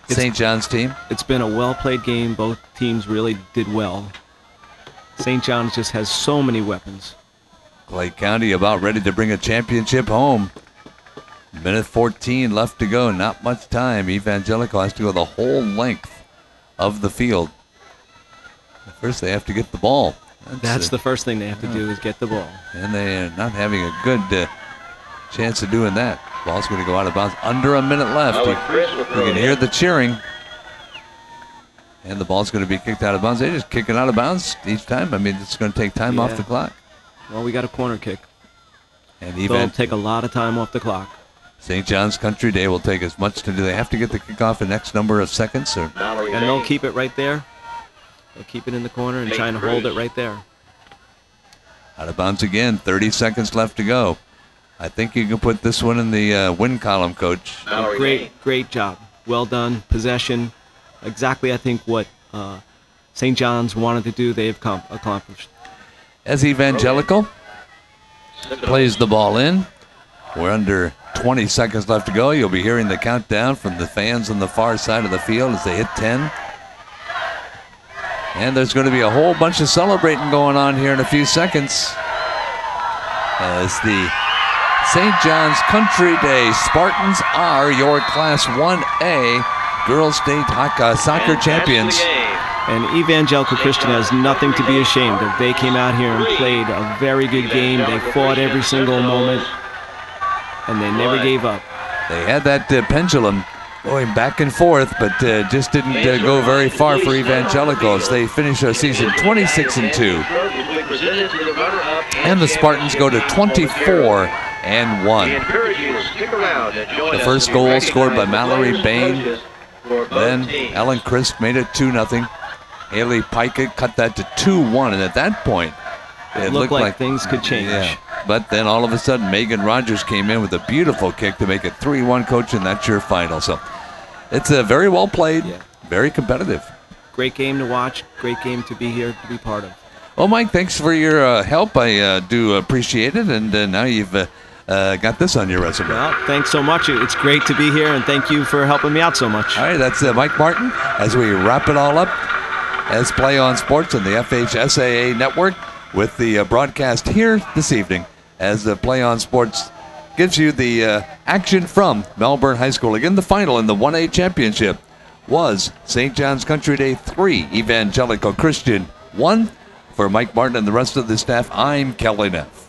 St. John's team. It's been a well-played game. Both teams really did well. St. John's just has so many weapons. Clay County about ready to bring a championship home. Minute 14 left to go. Not much time. Evangelical has to go the whole length of the field. First, they have to get the ball. That's the first thing they have to do is get the ball. And they are not having a good chance of doing that. Ball's going to go out of bounds. Under a minute left. Owen Chris will You throw can it hear in. the cheering. And the ball's going to be kicked out of bounds. They just kick it out of bounds each time. I mean, it's going to take time off Yeah. the clock. Well, we got a corner kick. And They'll take a lot of time off the clock. St. John's Country Day will take as much to do. They have to get the kickoff in X number of seconds. Or Mallory And they'll Bain. keep it right there. They'll keep it in the corner and trying to hold it right there. out of bounds again. 30 seconds left to go. I think you can put this one in the win column, Coach. Mallory Bain. Great job. Well done. Possession. Exactly, I think, what St. John's wanted to do, they've accomplished. As Evangelical plays the ball in, we're under 20 seconds left to go. You'll be hearing the countdown from the fans on the far side of the field as they hit 10. And there's going to be a whole bunch of celebrating going on here in a few seconds as the St. John's Country Day Spartans are your Class 1A Girls State Soccer And that's champions. the game. And Evangelical Christian has nothing to be ashamed of. They came out here and played a very good game. They fought every single moment. And they never gave up. They had that pendulum going back and forth, but just didn't go very far for Evangelicals. They finish their season 26-2. And the Spartans go to 24-1. The first goal scored by Mallory Bain. Then Ellen Crisp made it 2-0. Haley Pika cut that to 2-1, and at that point, it looked like things could change. Yeah. But then all of a sudden, Megan Rogers came in with a beautiful kick to make it 3-1, Coach, and that's your final. So it's very well played, very competitive. Great game to watch, great game to be here to be part of. Well, Mike, thanks for your help. I do appreciate it, and now you've got this on your resume. Well, thanks so much. It's great to be here, and thank you for helping me out so much. All right, that's Mike Martin as we wrap it all up as Play on Sports on the FHSAA network with the broadcast here this evening as Play on Sports gives you the action from Melbourne High School. Again, the final in the 1A championship was St. John's Country Day 3, Evangelical Christian 1. For Mike Martin and the rest of the staff, I'm Kelly Neff.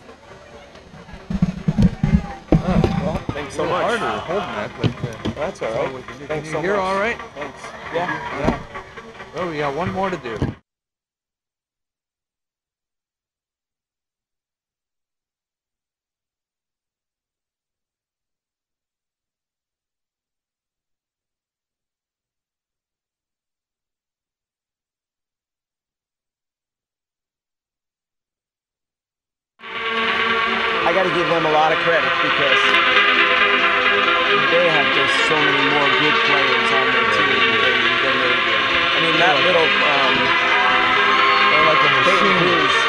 Well, thanks so much. Harder holding that, but that's all right. Thanks so much. You're all right? Thanks. Yeah. Oh, we got one more to do. I got to give them a lot of credit because they have just so many more good players on their team than they do. I mean, that little they're like a machine.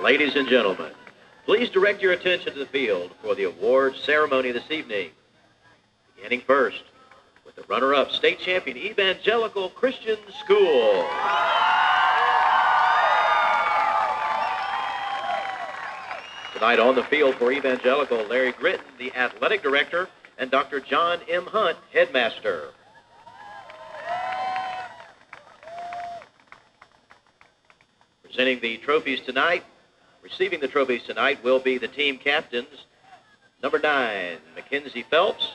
Ladies and gentlemen, please direct your attention to the field for the awards ceremony this evening. Beginning first with the runner-up state champion Evangelical Christian School. Tonight on the field for Evangelical, Larry Gritton, the athletic director, and Dr. John M. Hunt, headmaster. Presenting the trophies tonight, receiving the trophies tonight will be the team captains, number 9, Mackenzie Phelps,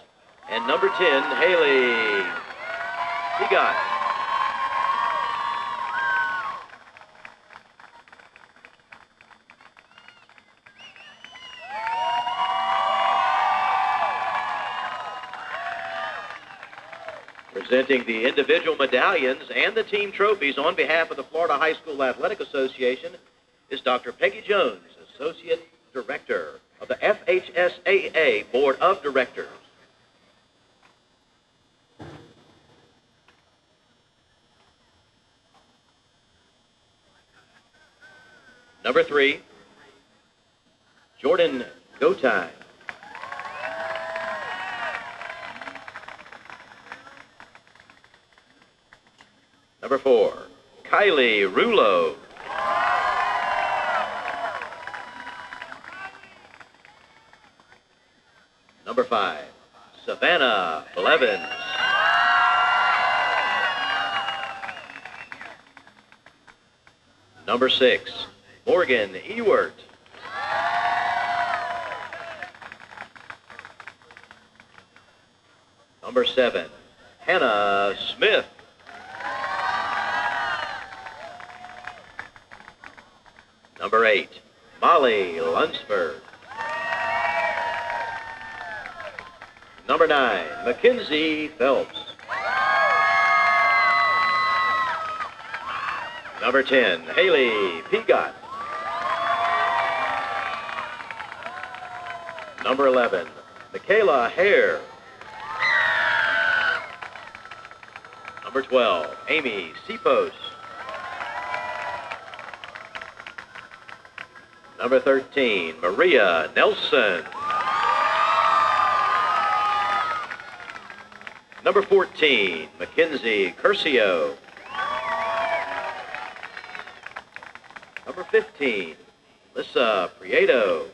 and number 10, Haley Peagot. Presenting the individual medallions and the team trophies on behalf of the Florida High School Athletic Association is Dr. Peggy Jones, Associate Director of the FHSAA Board of Directors. Number 3, Jordan Gotay. Number 4, Kylie Rulo. Number 5, Savannah Blevins. Number 6, Morgan Ewert. Number 7, Hannah Smith. Number 8, Molly Lunsford. Number 9, Mackenzie Phelps. Number 10, Haley Peagot. Number 11, Michaela Hare. Number 12, Amy Sipos. Number 13, Maria Nelson. Number 14, Mackenzie Curcio. Number 15, Lissa Prieto.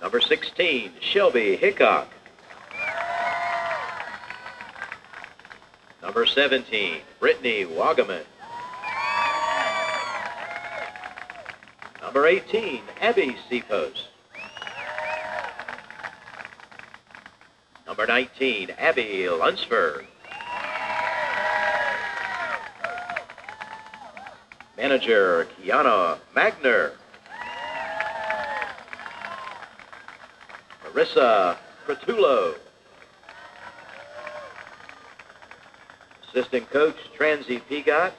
Number 16, Shelby Hickok. Number 17, Brittany Wagaman. Number 18, Abby Sipos. Number 19, Abby Lunsford. Manager, Kiana Magner. Marissa Cratullo. Assistant coach, Transy Peagot.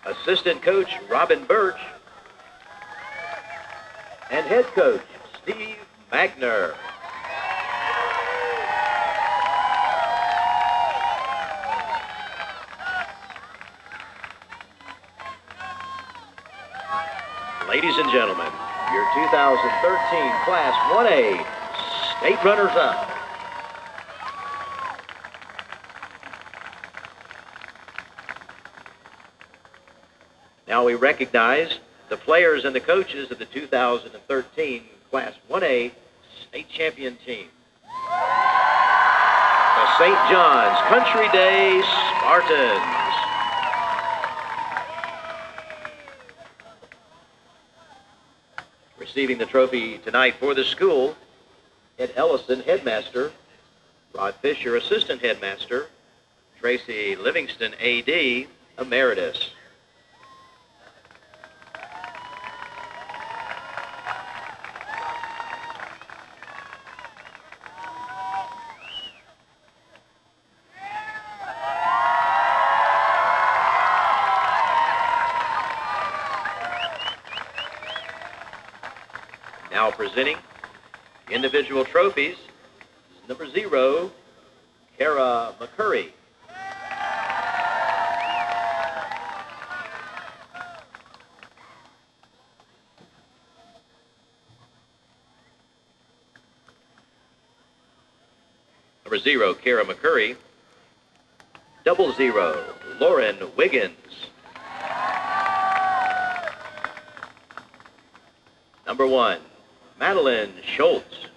Assistant coach, Robin Birch. And head coach, Steve Magner. Ladies and gentlemen, your 2013 Class 1A state runners-up. Now we recognize the players and the coaches of the 2013 Class 1A state champion team. The St. John's Country Day Spartans. Receiving the trophy tonight for the school, Ed Ellison, headmaster, Rod Fisher, assistant headmaster, Tracy Livingston, AD, emeritus. Now presenting individual trophies, number 0, Kara McCurry. 0, Kara McCurry. 00, Lauren Wiggins. Number 1, Madeline Schultz.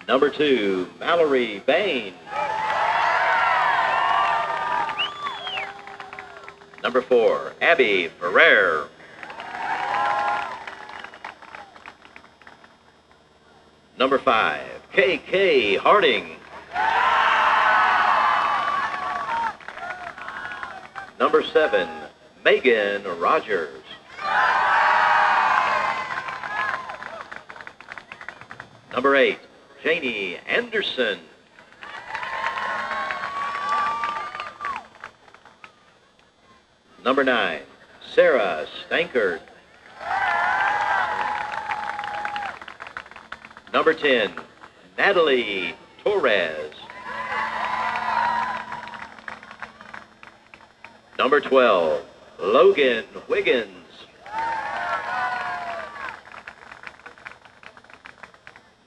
Number 2, Mallory Bain. Number 4, Abby Ferrer. Number 5, KK Harding. Number 7, Megan Rogers. Number 8, Janie Anderson. Number 9, Sarah Stankard. Number 10, Natalie Torres. Number 12, Logan Wiggins.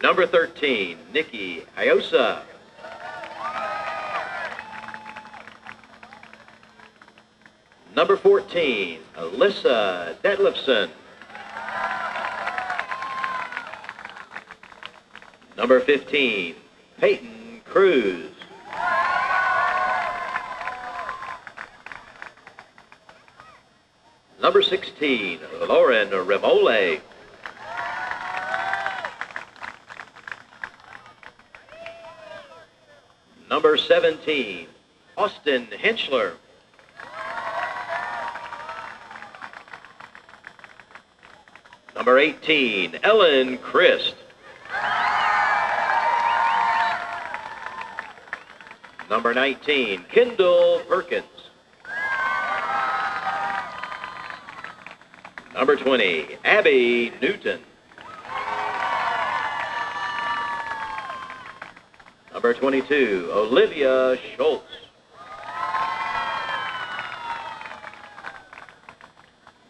Number 13, Nikki Iosa. Number 14, Alyssa Detlefson. Number 15, Peyton Cruz. Number 16, Lauren Remole. Number 17, Austin Henschler. Number 18, Ellen Christ. Number 19, Kendall Perkins. Number 20, Abby Newton. Number 22, Olivia Schultz.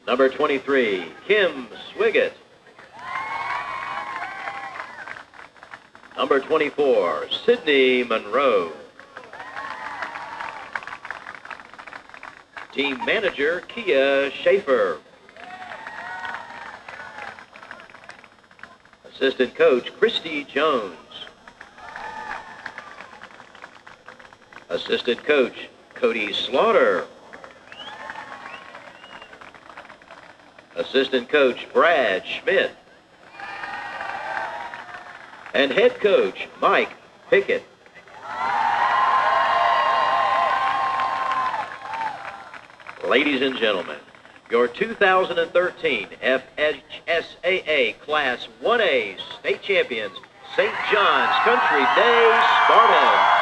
Number 23, Kim Swiggett. Number 24, Sydney Monroe. Team manager, Kia Schaefer. Assistant coach, Christy Jones. Assistant coach, Cody Slaughter. Assistant coach, Brad Schmidt. And head coach, Mike Pickett. Ladies and gentlemen, your 2013 FHSAA Class 1A State Champions, St. John's Country Day Spartans.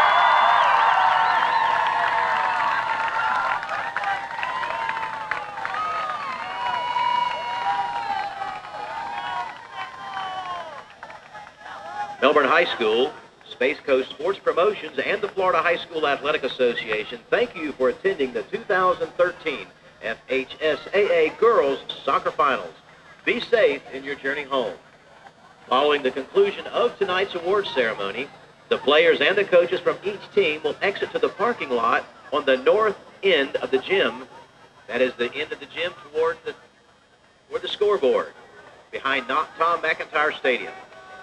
Melbourne High School, Space Coast Sports Promotions, and the Florida High School Athletic Association thank you for attending the 2013 FHSAA Girls Soccer Finals. Be safe in your journey home. Following the conclusion of tonight's awards ceremony, the players and the coaches from each team will exit to the parking lot on the north end of the gym. That is the end of the gym toward the scoreboard, behind Tom McIntyre Stadium.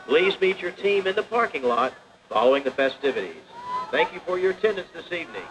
Please meet your team in the parking lot following the festivities. Thank you for your attendance this evening.